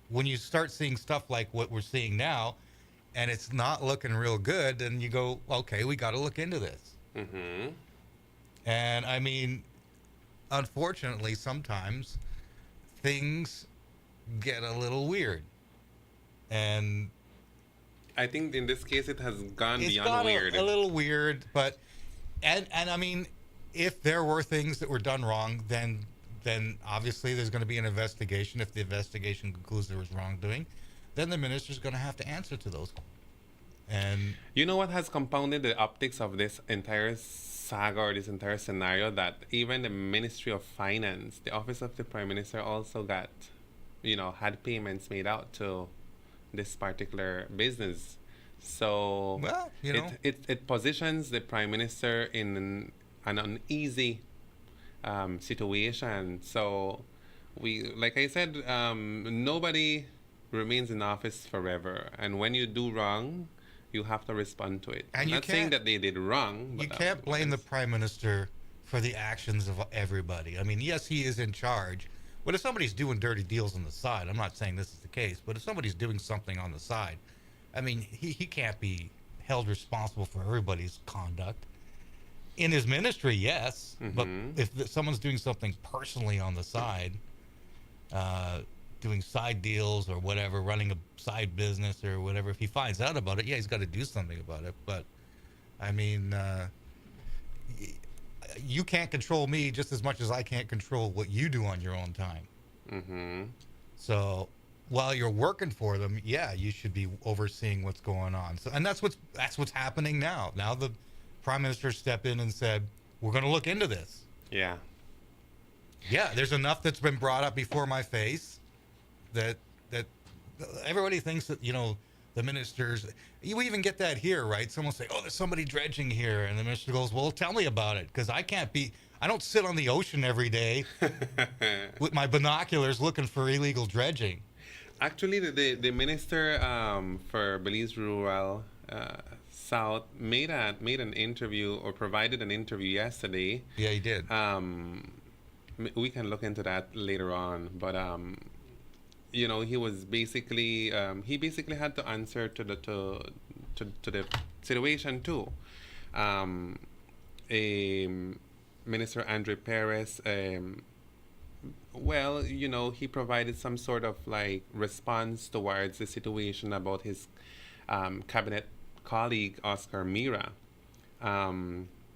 When you start seeing stuff like what we're seeing now, and it's not looking real good, then you go, okay, we got to look into this. Mm-hmm. And I mean, unfortunately, sometimes things get a little weird. And I think in this case, it has gone it's beyond got weird. A little weird, but and I mean, if there were things that were done wrong, then obviously there's going to be an investigation. If the investigation concludes there was wrongdoing, then the minister's going to have to answer to those. And you know what has compounded the optics of this entire saga or this entire scenario? That even the Ministry of Finance, the Office of the Prime Minister, also got, had payments made out to this particular business. So well, it positions the Prime Minister in an uneasy situation. So like I said, nobody remains in office forever, and when you do wrong, you have to respond to it. And I'm not saying that they did wrong, but you can't blame the Prime Minister for the actions of everybody. I mean, yes, he is in charge, but if somebody's doing dirty deals on the side, I'm not saying this is the case, but if somebody's doing something on the side, I mean, he can't be held responsible for everybody's conduct. In his ministry, yes, but if someone's doing something personally on the side, doing side deals or whatever, running a side business or whatever, if he finds out about it, yeah, he's got to do something about it. But, I mean, you can't control me just as much as I can't control what you do on your own time. Mm-hmm. So while you're working for them, yeah, you should be overseeing what's going on. So, and that's what's happening now. Now the Prime Minister stepped in and said, we're going to look into this. Yeah. Yeah, there's enough that's been brought up before my face that everybody thinks that, the ministers, you even get that here, right? Someone say, oh, there's somebody dredging here. And the minister goes, well, tell me about it. Because I don't sit on the ocean every day with my binoculars looking for illegal dredging. Actually, the minister for Belize Rural South made an interview or provided an interview yesterday. Yeah, he did. We can look into that later on, but he was basically he basically had to answer to the situation too. Minister Andre Perez, he provided some sort of like response towards the situation about his cabinet colleague Oscar Mira,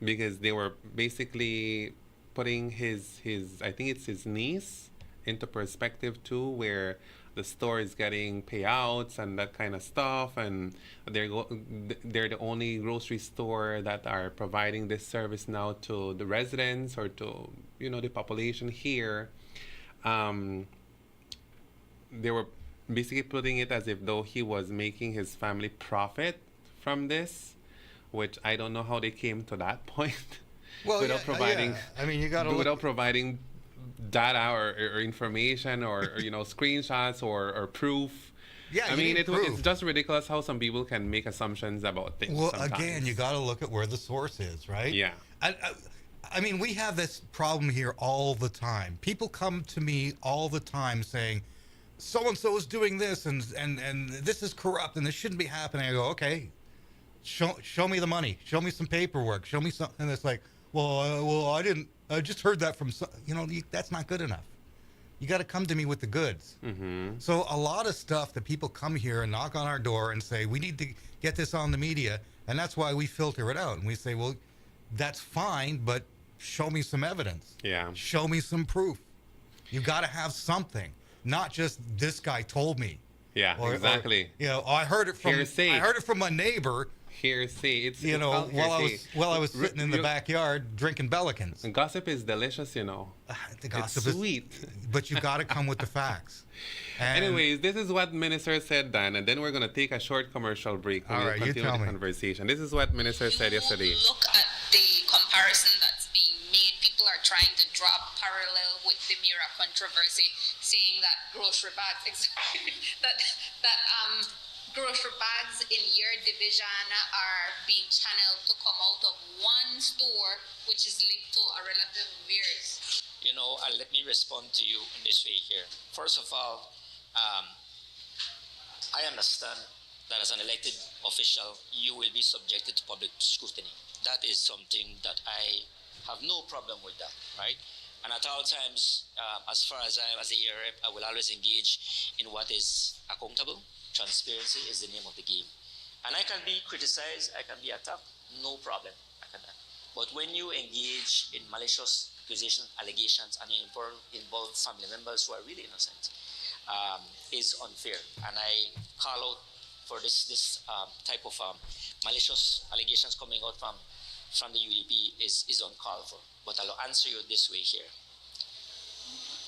because they were basically putting his I think it's his niece into perspective too, where the store is getting payouts and that kind of stuff, and they're the only grocery store that are providing this service now to the residents or to the population here. They were basically putting it as if though he was making his family profit from this, which I don't know how they came to that point. Well, without providing, yeah. I mean, you got to without providing data or information or screenshots or proof. Yeah, I mean, it's just ridiculous how some people can make assumptions about things. Well, sometimes. Again, you got to look at where the source is, right? Yeah. I mean, we have this problem here all the time. People come to me all the time saying, so-and-so is doing this and this is corrupt and this shouldn't be happening. I go, okay, show me the money. Show me some paperwork. Show me something. And it's like, well, I just heard that from, that's not good enough. You got to come to me with the goods. Mm-hmm. So a lot of stuff that people come here and knock on our door and say, we need to get this on the media. And that's why we filter it out. And we say, well, that's fine, but show me some evidence. Yeah. Show me some proof. You got to have something, not just this guy told me. Yeah, exactly. I heard it from Hearsay. I heard it from my neighbor Hearsay. It's You know, called hearsay. while I was sitting in the backyard drinking Bellicans. And gossip is delicious, you know. The gossip it's sweet. But you got to come with the facts. And Anyways, this is what Minister said, Dan, and then we're going to take a short commercial break when All we right, you continue tell the me. conversation. This is what Minister said yesterday. Look at the comparison that's being made. People are trying to draw parallel with the Mira controversy, saying that grocery bags, exactly, that grocery bags in your division are being channeled to come out of one store, which is linked to a relative of yours. You know, let me respond to you in this way here. First of all, I understand that as an elected official, you will be subjected to public scrutiny. That is something that I have no problem with that, right? And at all times, as far as I am as a ER rep, I will always engage in what is accountable. Transparency is the name of the game. And I can be criticized, I can be attacked, no problem. I can. But when you engage in malicious accusations, allegations, and you involve family members who are really innocent, is unfair. And I call out for this type of malicious allegations coming out from the UDP is uncalled for. But I'll answer you this way here.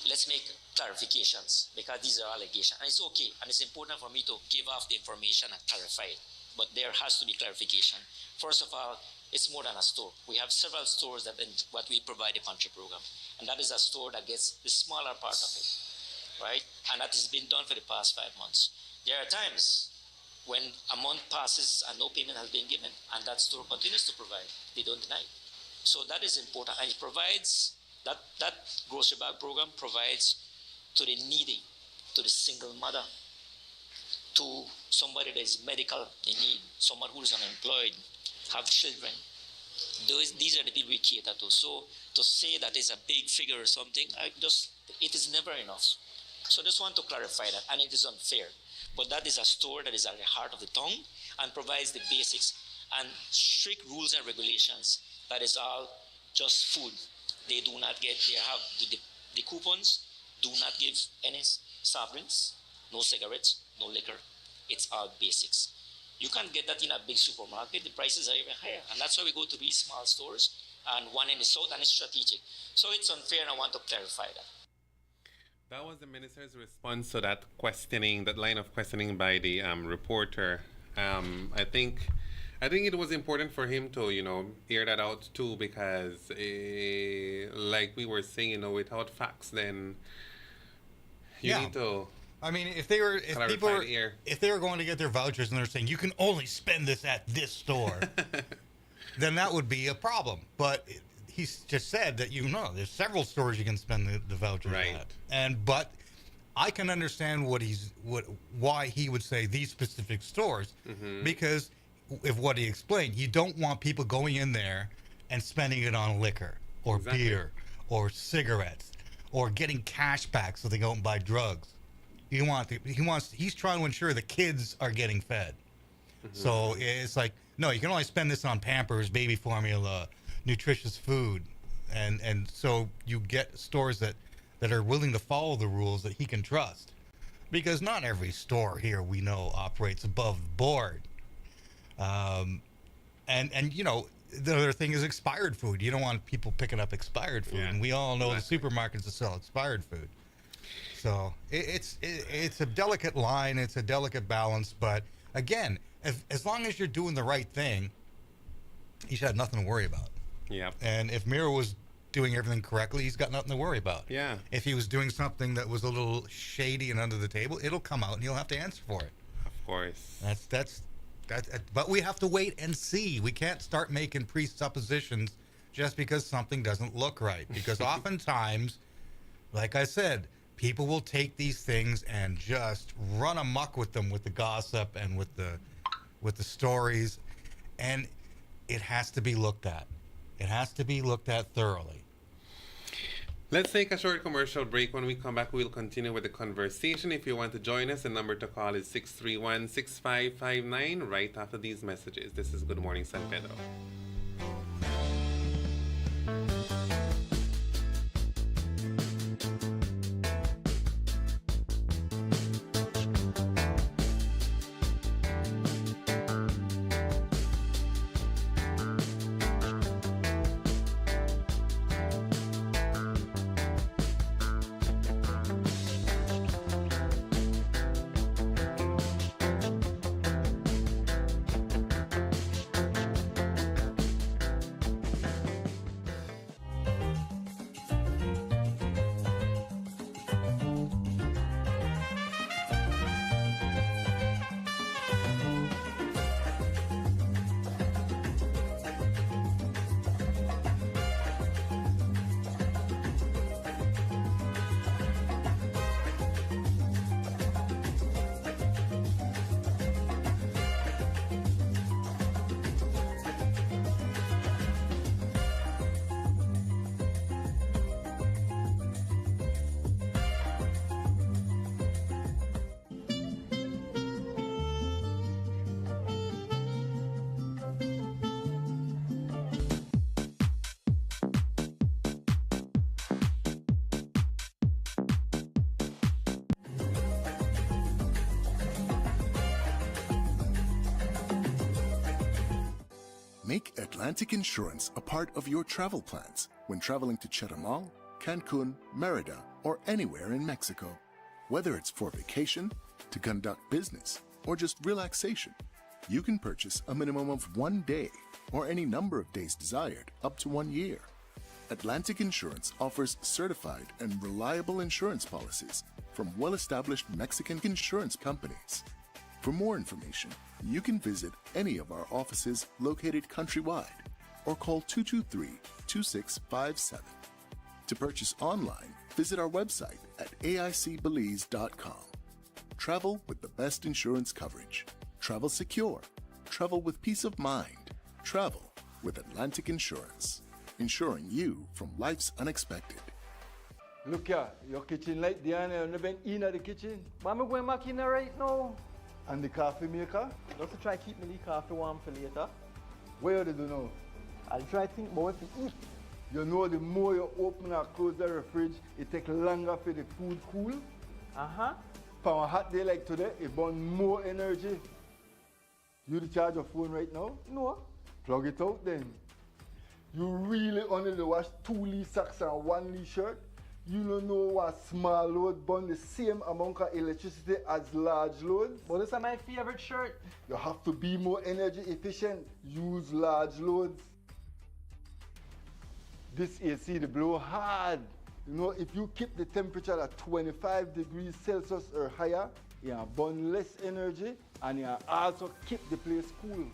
Let's make clarifications because these are allegations. And it's okay, and it's important for me to give off the information and clarify it. But there has to be clarification. First of all, it's more than a store. We have several stores that what we provide a pantry program. And that is a store that gets the smaller part of it, right? And that has been done for the past 5 months. There are times when a month passes and no payment has been given, and that store continues to provide. They don't deny it. So that is important. And it provides, that grocery bag program provides to the needy, to the single mother, to somebody that is medical in need, someone who is unemployed, have children. These are the people we cater to. So to say that it's a big figure or something, it is never enough. So just want to clarify that, and it is unfair. But that is a store that is at the heart of the town and provides the basics and strict rules and regulations. That is all just food. They do not get, they have the coupons, do not give any soft drinks, no cigarettes, no liquor. It's all basics. You can't get that in a big supermarket. The prices are even higher. And that's why we go to these small stores, and one in the south, and it's strategic. So it's unfair, and I want to clarify that. That was the minister's response to that questioning, that line of questioning by the reporter. I think it was important for him to, air that out too, because like we were saying, without facts, then you need to. I mean, if they were going to get their vouchers and they're saying you can only spend this at this store, then that would be a problem. But he's just said that there's several stores you can spend the vouchers at. But I can understand why he would say these specific stores, because of what he explained, you don't want people going in there and spending it on liquor or beer or cigarettes or getting cash back so they go and buy drugs. He's trying to ensure the kids are getting fed. So it's like, no, you can only spend this on Pampers, baby formula, nutritious food. And so you get stores that are willing to follow the rules that he can trust. Because not every store here we know operates above board. And the other thing is expired food. You don't want people picking up expired food. Yeah. And we all know the supermarkets that sell expired food. So it's a delicate line. It's a delicate balance. But again, as long as you're doing the right thing, you should have nothing to worry about. Yeah. And if Mira was doing everything correctly, he's got nothing to worry about. Yeah. If he was doing something that was a little shady and under the table, it'll come out and he'll have to answer for it. Of course. That's but we have to wait and see. We can't start making presuppositions just because something doesn't look right. Because oftentimes, like I said, people will take these things and just run amok with them, with the gossip and with the stories, and it has to be looked at. It has to be looked at thoroughly. Let's take a short commercial break. When we come back, we'll continue with the conversation. If you want to join us, the number to call is 631-6559 right after these messages. This is Good Morning San Pedro. Make Atlantic Insurance a part of your travel plans when traveling to Chetumal, Cancun, Merida, or anywhere in Mexico. Whether it's for vacation, to conduct business, or just relaxation, you can purchase a minimum of 1 day or any number of days desired up to 1 year. Atlantic Insurance offers certified and reliable insurance policies from well-established Mexican insurance companies. For more information, you can visit any of our offices located countrywide or call 223-2657. To purchase online, visit our website at aicbelize.com. Travel with the best insurance coverage. Travel secure. Travel with peace of mind. Travel with Atlantic Insurance, insuring you from life's unexpected. Look here, your kitchen light there and the vent in the kitchen. But I'm going back in there right now. And the coffee maker? Just to try keep me the coffee warm for later. Where do you know? I'll try to think about what to eat. You know the more you open or close the fridge, it takes longer for the food cool. Uh-huh. For a hot day like today, it burns more energy. You charge your phone right now? No. Plug it out then. You really only wash 2 Lee socks and 1 Lee shirt? You don't know what small load burn the same amount of electricity as large loads? But this is my favorite shirt. You have to be more energy efficient. Use large loads. This AC they blow hard. You know, if you keep the temperature at 25 degrees Celsius or higher, you burn less energy and you also keep the place cool.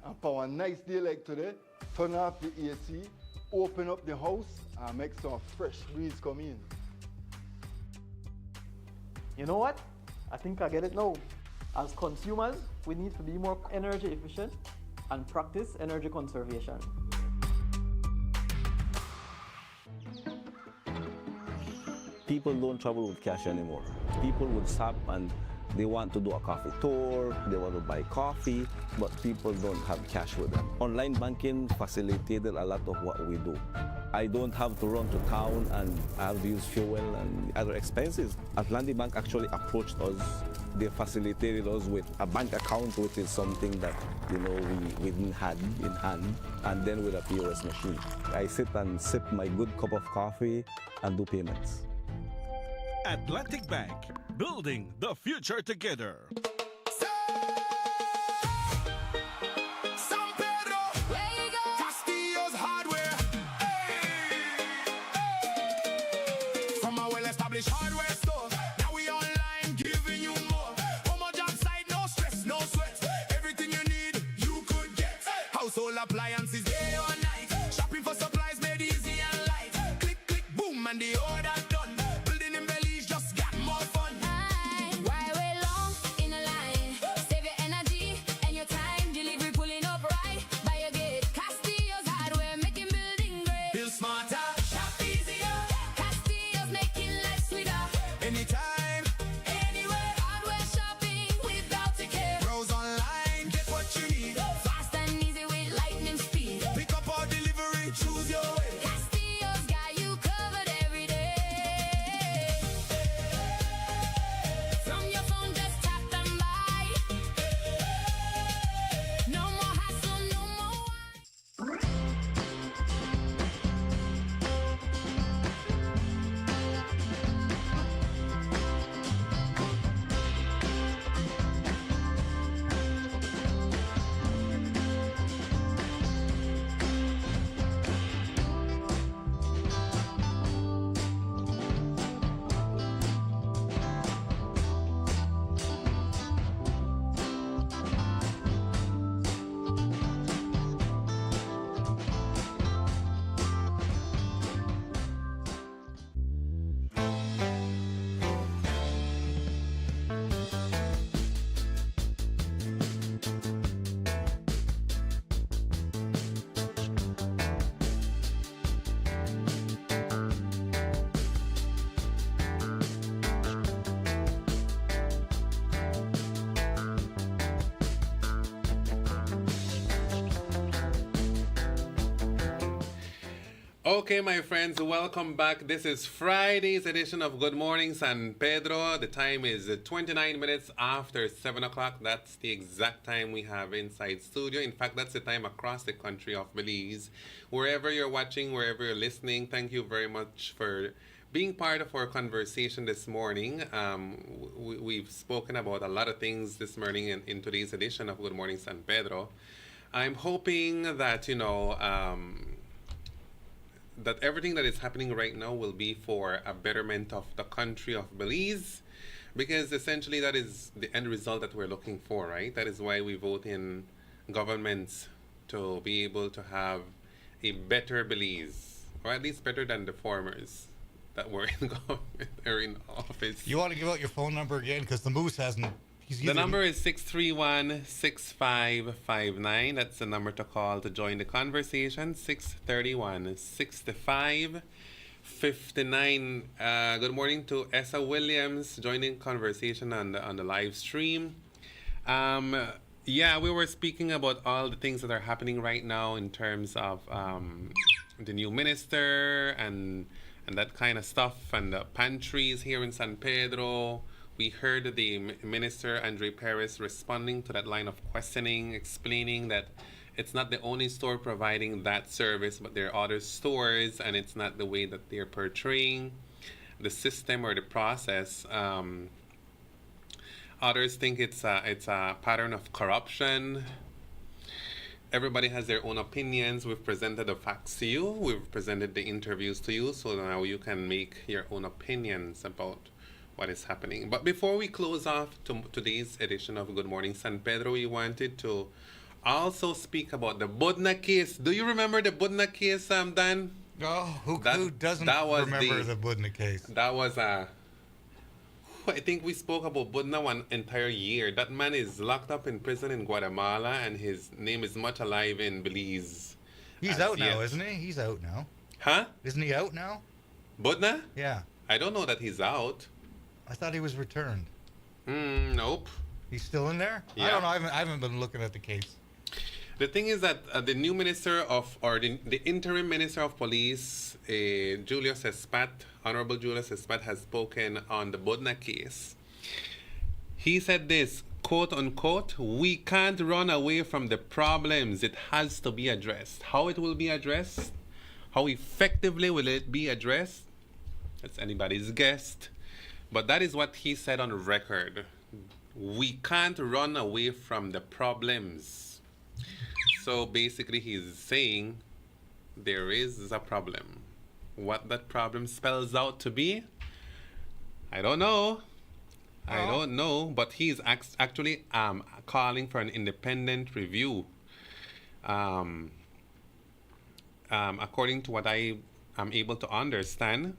And for a nice day like today, turn off the AC, open up the house and make some fresh breeze come in. You know what? I think I get it now. As consumers, we need to be more energy efficient and practice energy conservation. People don't travel with cash anymore. People would stop and they want to do a coffee tour, they want to buy coffee, but people don't have cash with them. Online banking facilitated a lot of what we do. I don't have to run to town and I have to use fuel and other expenses. Atlantic Bank actually approached us. They facilitated us with a bank account, which is something that we didn't have in hand, and then with a POS machine. I sit and sip my good cup of coffee and do payments. Atlantic Bank, building the future together. San Pedro, where you go? Castillo's Hardware. From a well-established hardware store, now we online giving you more. Home or job site, no stress, no sweat. Everything you need, you could get. Household appliances, day or night. Shopping for supplies made easy and light. Click, click, boom, and the order done. Okay, my friends, welcome back. This is Friday's edition of Good Morning San Pedro. The time is 29 minutes after 7 o'clock. That's the exact time we have inside studio. In fact, that's the time across the country of Belize. Wherever you're watching, wherever you're listening, thank you very much for being part of our conversation this morning. We've spoken about a lot of things this morning in today's edition of Good Morning San Pedro. I'm hoping that, that everything that is happening right now will be for a betterment of the country of Belize, because essentially that is the end result that we're looking for, right? That is why we vote in governments, to be able to have a better Belize, or at least better than the formers that were in government or in office. You want to give out your phone number again, because the Moose hasn't. The number is 631-6559. That's the number to call to join the conversation. 631-6559. Good morning to Essa Williams joining conversation on the live stream. We were speaking about all the things that are happening right now in terms of the new minister and that kind of stuff, and the pantries here in San Pedro. We heard the Minister, Andre Perez, responding to that line of questioning, explaining that it's not the only store providing that service, but there are other stores, and it's not the way that they're portraying the system or the process. Others think it's a pattern of corruption. Everybody has their own opinions. We've presented the facts to you. We've presented the interviews to you, so now you can make your own opinions about what is happening. But before we close off today's edition of Good Morning San Pedro, we wanted to also speak about the Budna case. Do you remember the Budna case, Dan? Oh, who doesn't remember the Budna case? That was I think we spoke about Budna one entire year. That man is locked up in prison in Guatemala, and his name is much alive in Belize. He's out now, isn't he? He's out now. Huh? Isn't he out now? Budna? Yeah. I don't know that he's out. I thought he was returned. Nope. He's still in there? Yeah. I don't know. I haven't been looking at the case. The thing is that the new minister the interim minister of police, Julius Espat, Honorable Julius Espat, has spoken on the Budna case. He said this, quote unquote, "We can't run away from the problems. It has to be addressed. How it will be addressed? How effectively will it be addressed? That's anybody's guess. But that is what he said on record. We can't run away from the problems." So basically he's saying there is a problem. What that problem spells out to be, I don't know. I don't know, but he's actually calling for an independent review. According to what I am able to understand,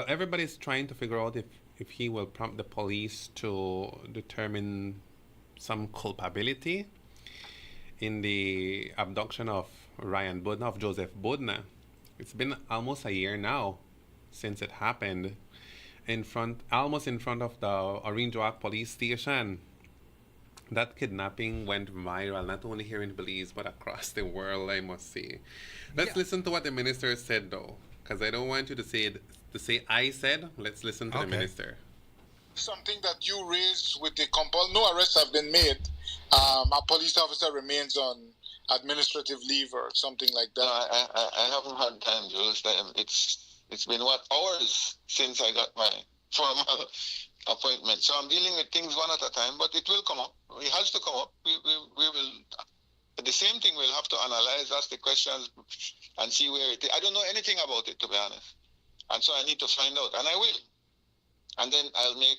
everybody's trying to figure out if he will prompt the police to determine some culpability in the abduction of Ryan Budna, of Joseph Budna. It's been almost a year now since it happened, almost in front of the Orinjoak police station. That kidnapping went viral, not only here in Belize, but across the world, I must say. Let's listen to what the minister said, though, because I don't want you to say I said. Let's listen to the minister. Something that you raised with the no arrests have been made. A police officer remains on administrative leave or something like that. I haven't had time, Jules. It's been hours since I got my formal appointment. So I'm dealing with things one at a time, but it will come up. It has to come up. We will. The same thing we'll have to analyze, ask the questions, and see where it is. I don't know anything about it, to be honest. And so I need to find out, and I will. And then I'll make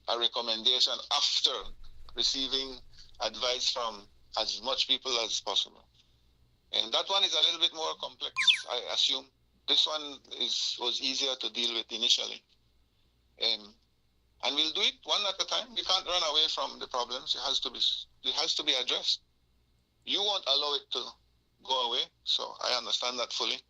a recommendation after receiving advice from as much people as possible. And that one is a little bit more complex, I assume. This one was easier to deal with initially. And we'll do it one at a time. We can't run away from the problems. It has to be addressed. You won't allow it to go away, so I understand that fully.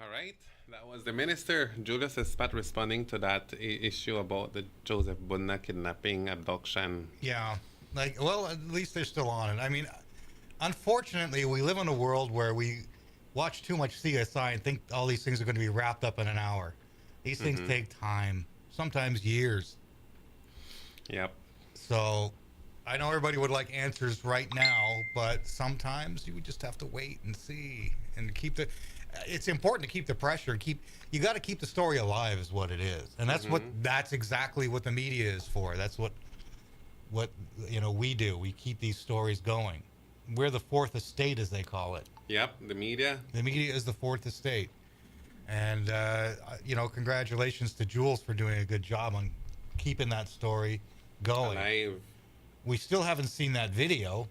All right. That was the minister, Julius Espat, responding to that issue about the Joseph Budna kidnapping, abduction. Yeah. Like, well, at least they're still on it. I mean, unfortunately, we live in a world where we watch too much CSI and think all these things are going to be wrapped up in an hour. These things take time, sometimes years. Yep. So I know everybody would like answers right now, but sometimes you just have to wait and see and keep the. It's important to keep the pressure and you got to keep the story alive is what it is. And that's exactly what the media is for. That's what we do. We keep these stories going. We're the fourth estate, as they call it. Yep, the media. The media is the fourth estate. And, congratulations to Jules for doing a good job on keeping that story going. Alive. We still haven't seen that video,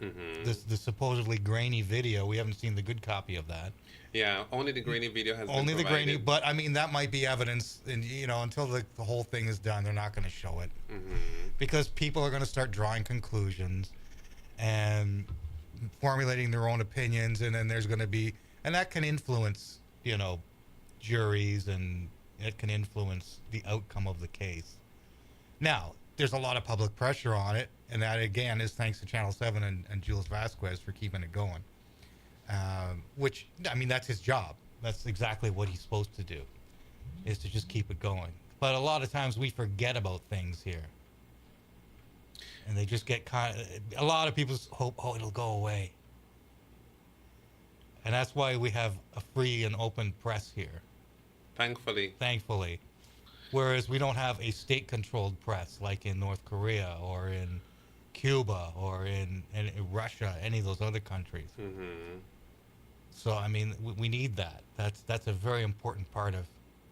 the supposedly grainy video. We haven't seen the good copy of that. Yeah, only the grainy video has only been the provided. grainy, but I mean that might be evidence, and until the whole thing is done, they're not going to show it because people are going to start drawing conclusions and formulating their own opinions, and then there's going to be, and that can influence, juries, and it can influence the outcome of the case. Now, there's a lot of public pressure on it, and that again is thanks to Channel 7 and Jules Vasquez for keeping it going. Which, I mean, that's his job. That's exactly what he's supposed to do, is to just keep it going. But a lot of times we forget about things here. And they just get a lot of people hope, it'll go away. And that's why we have a free and open press here. Thankfully. Whereas we don't have a state-controlled press like in North Korea or in Cuba or in Russia, any of those other countries. So, I mean, we need that. That's a very important part of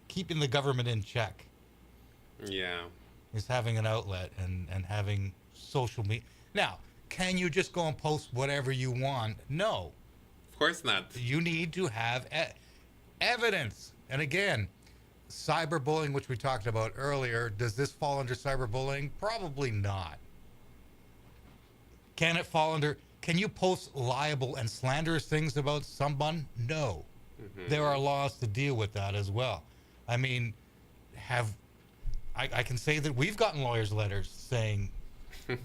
keeping the government in check. Yeah. Is having an outlet and having social media. Now, can you just go and post whatever you want? No. Of course not. You need to have evidence. And again, cyberbullying, which we talked about earlier, does this fall under cyberbullying? Probably not. Can it fall under... Can you post liable and slanderous things about someone? No. There are laws to deal with that as well. I mean, I can say that we've gotten lawyers' letters saying, and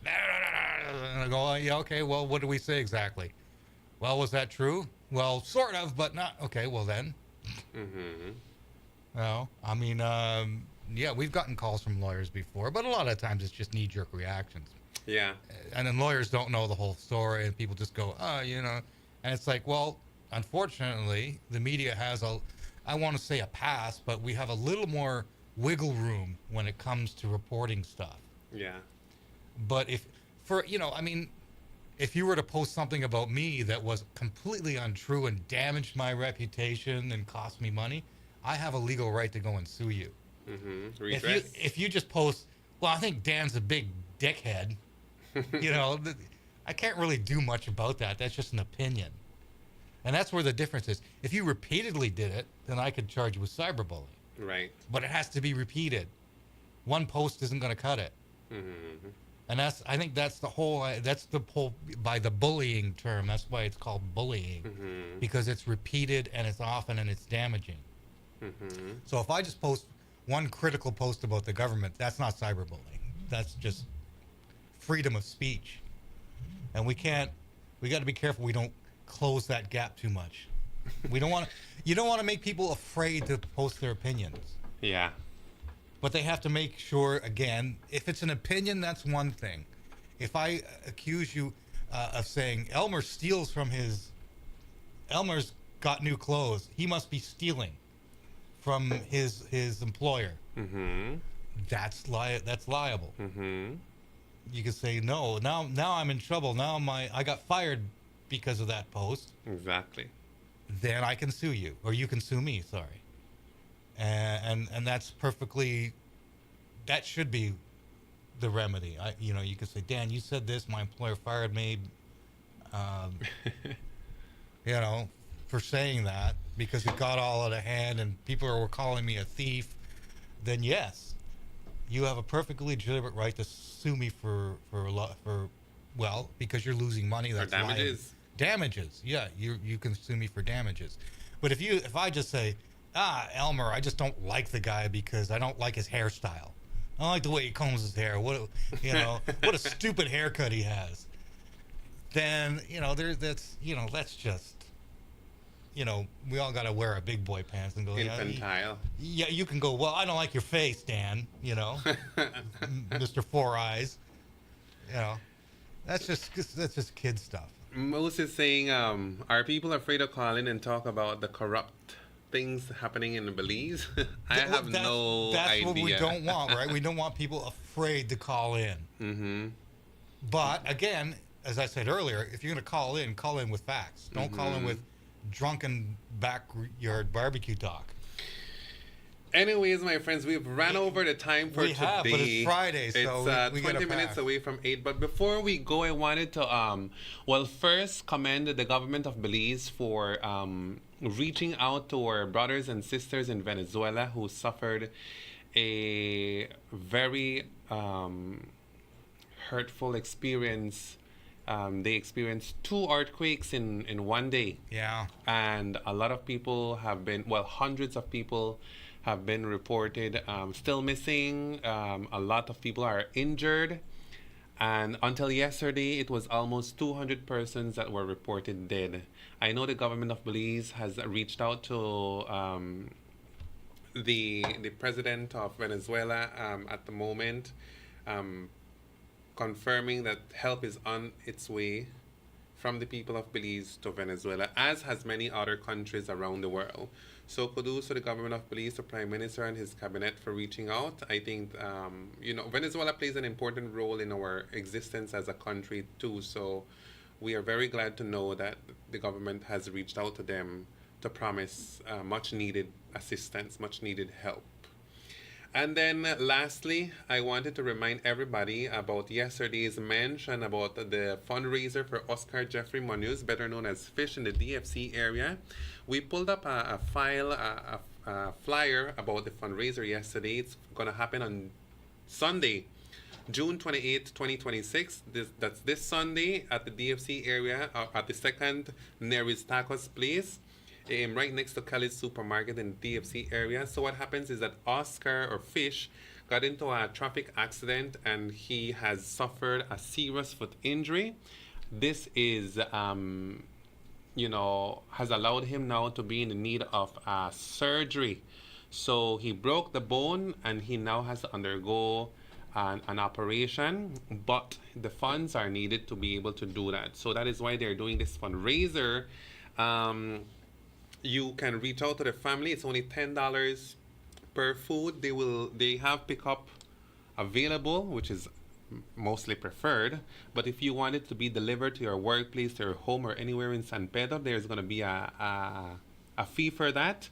I go, oh, yeah, okay, well, what do we say exactly? Well, was that true? Well, sort of, but not. Okay, well then. Well, I mean, yeah, we've gotten calls from lawyers before, but a lot of times it's just knee-jerk reactions. Yeah. And then lawyers don't know the whole story, and people just go, and it's like, well, unfortunately, the media has I want to say a pass, but we have a little more wiggle room when it comes to reporting stuff. Yeah. But if you were to post something about me that was completely untrue and damaged my reputation and cost me money, I have a legal right to go and sue you. If you just post, well, I think Dan's a big dickhead, I can't really do much about that. That's just an opinion. And that's where the difference is. If you repeatedly did it, then I could charge you with cyberbullying. Right. But it has to be repeated. One post isn't going to cut it. And I think that's the whole by the bullying term. That's why it's called bullying, because it's repeated and it's often and it's damaging. So if I just post one critical post about the government, that's not cyberbullying. That's just freedom of speech. And we got to be careful we don't close that gap too much. You don't want to make people afraid to post their opinions. Yeah. But they have to make sure, again, if it's an opinion, that's one thing. If I accuse you of saying Elmer's got new clothes, he must be stealing from his employer. That's liable. You could say, no, now I'm in trouble. Now I got fired because of that post. Exactly. Then I can sue you, or you can sue me, sorry. And that's perfectly, that should be the remedy. You could say, Dan, you said this, my employer fired me, for saying that because it got all out of hand and people were calling me a thief. Then yes, you have a perfectly legitimate right to sue me because you're losing money. That's damages. Damages, yeah, you can sue me for damages. But if I just say, Elmer, I just don't like the guy because I don't like his hairstyle. I don't like the way he combs his hair. What a stupid haircut he has. Then that's just, we all got to wear our big boy pants and go, infantile. Yeah, you can go, well, I don't like your face, Dan, Mr. Four Eyes. That's just kid stuff. Moses is saying, are people afraid to call in and talk about the corrupt things happening in Belize? I have no idea. That's what we don't want, right? We don't want people afraid to call in. Mm-hmm. But again, as I said earlier, if you're going to call in with facts. Don't call in with drunken backyard barbecue talk. Anyways, my friends, we've ran over the time for today. But it's Friday, so it's 20 minutes away from 8. But before we go, I wanted to, first commend the government of Belize for reaching out to our brothers and sisters in Venezuela who suffered a very hurtful experience. They experienced 2 earthquakes in one day. Yeah. And a lot of people hundreds of people have been reported still missing. A lot of people are injured. And until yesterday, it was almost 200 persons that were reported dead. I know the government of Belize has reached out to the president of Venezuela at the moment, confirming that help is on its way from the people of Belize to Venezuela, as has many other countries around the world. So kudos to the government of Belize, the Prime Minister and his cabinet for reaching out. I think, Venezuela plays an important role in our existence as a country too. So we are very glad to know that the government has reached out to them to promise much needed assistance, much needed help. And then lastly, I wanted to remind everybody about yesterday's mention about the fundraiser for Oscar Jeffrey Munoz, better known as Fish, in the DFC area. We pulled up a flyer about the fundraiser yesterday. It's going to happen on Sunday, June 28th, 2026. That's this Sunday at the DFC area, at the second Neris Tacos place. Right next to Kelly's Supermarket in the DFC area. So what happens is that Oscar, or Fish, got into a traffic accident and he has suffered a serious foot injury. This is, has allowed him now to be in the need of surgery. So he broke the bone and he now has to undergo an operation, but the funds are needed to be able to do that. So that is why they're doing this fundraiser. You can reach out to the family. It's only $10 per food. They have pickup available, which is mostly preferred. But if you want it to be delivered to your workplace, to your home, or anywhere in San Pedro, there's going to be a fee for that.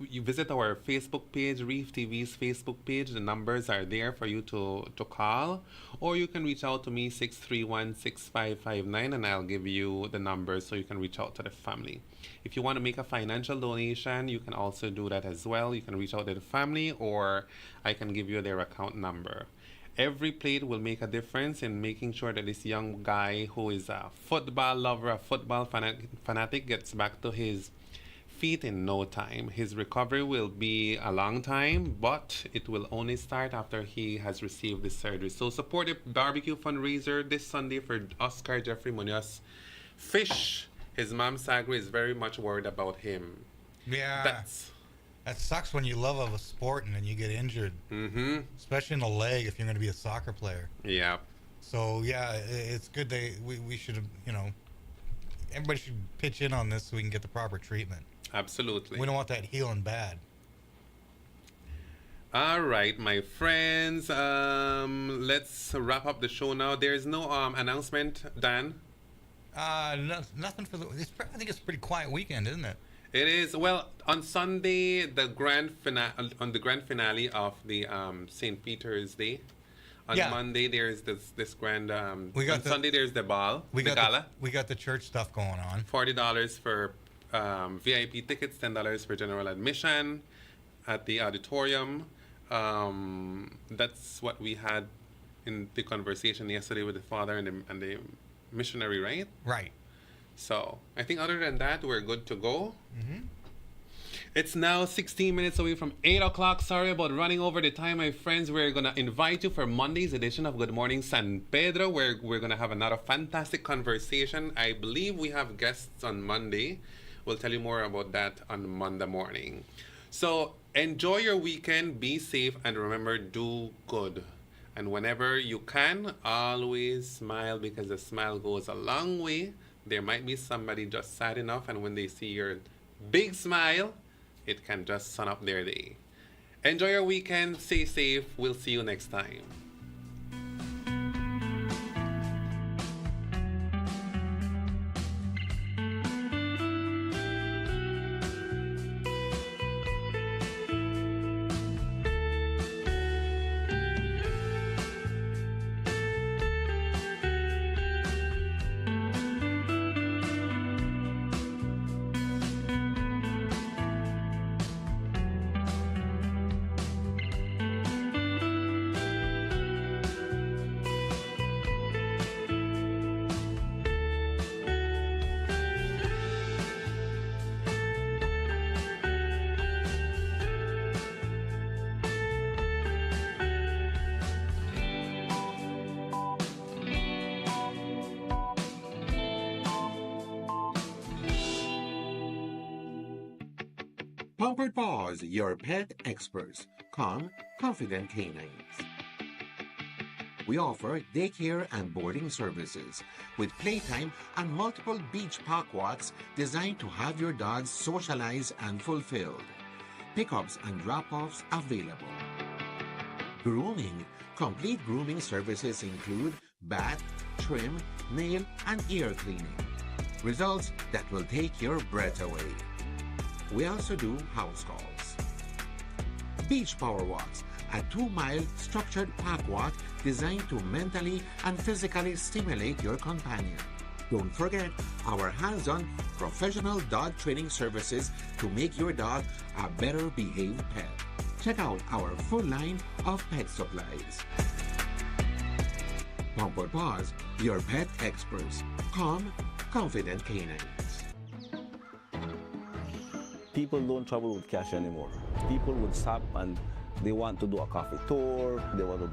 You visit our Facebook page, Reef TV's Facebook page. The numbers are there for you to call. Or you can reach out to me, 631-6559, and I'll give you the numbers so you can reach out to the family. If you want to make a financial donation, you can also do that as well. You can reach out to the family, or I can give you their account number. Every plate will make a difference in making sure that this young guy who is a football lover, a football fanatic, gets back to his feet in no time. His recovery will be a long time, but it will only start after he has received the surgery. So support the barbecue fundraiser this Sunday for Oscar Jeffrey Munoz. Fish, his mom Sagri is very much worried about him. Yeah. That sucks when you love a sport and then you get injured. Mm-hmm. Especially in the leg if you're going to be a soccer player. Yeah. So yeah, it's good we should, everybody should pitch in on this so we can get the proper treatment. Absolutely. We don't want that healing bad. All right, my friends. Let's wrap up the show now. There's no announcement, Dan? Nothing for I think it's a pretty quiet weekend, isn't it? It is. Well, on Sunday, the grand finale of the St. Peter's Day. On Monday, there's this grand. On Sunday, there's the ball, the gala. We got the church stuff going on. $40 for VIP tickets, $10 for general admission at the auditorium. That's what we had in the conversation yesterday with the father and the missionary, right? Right. So I think other than that, we're good to go. Mm-hmm. It's now 16 minutes away from 8 o'clock. Sorry about running over the time, my friends. We're going to invite you for Monday's edition of Good Morning San Pedro, where we're going to have another fantastic conversation. I believe we have guests on Monday. We'll tell you more about that on Monday morning. So enjoy your weekend, be safe, and remember, do good. And whenever you can, always smile, because a smile goes a long way. There might be somebody just sad enough, and when they see your big smile, it can just sun up their day. Enjoy your weekend. Stay safe. We'll see you next time. Pampered Paws, your pet experts. Calm, confident canines. We offer daycare and boarding services with playtime and multiple beach park walks designed to have your dogs socialize and fulfilled. Pickups and drop-offs available. Grooming. Complete grooming services include bath, trim, nail, and ear cleaning. Results that will take your breath away. We also do house calls. Beach Power Walks, a 2-mile structured park walk designed to mentally and physically stimulate your companion. Don't forget our hands-on professional dog training services to make your dog a better behaved pet. Check out our full line of pet supplies. Pampered Paws, your pet experts. Calm, confident canines. People don't travel with cash anymore. People would stop and they want to do a coffee tour, they want to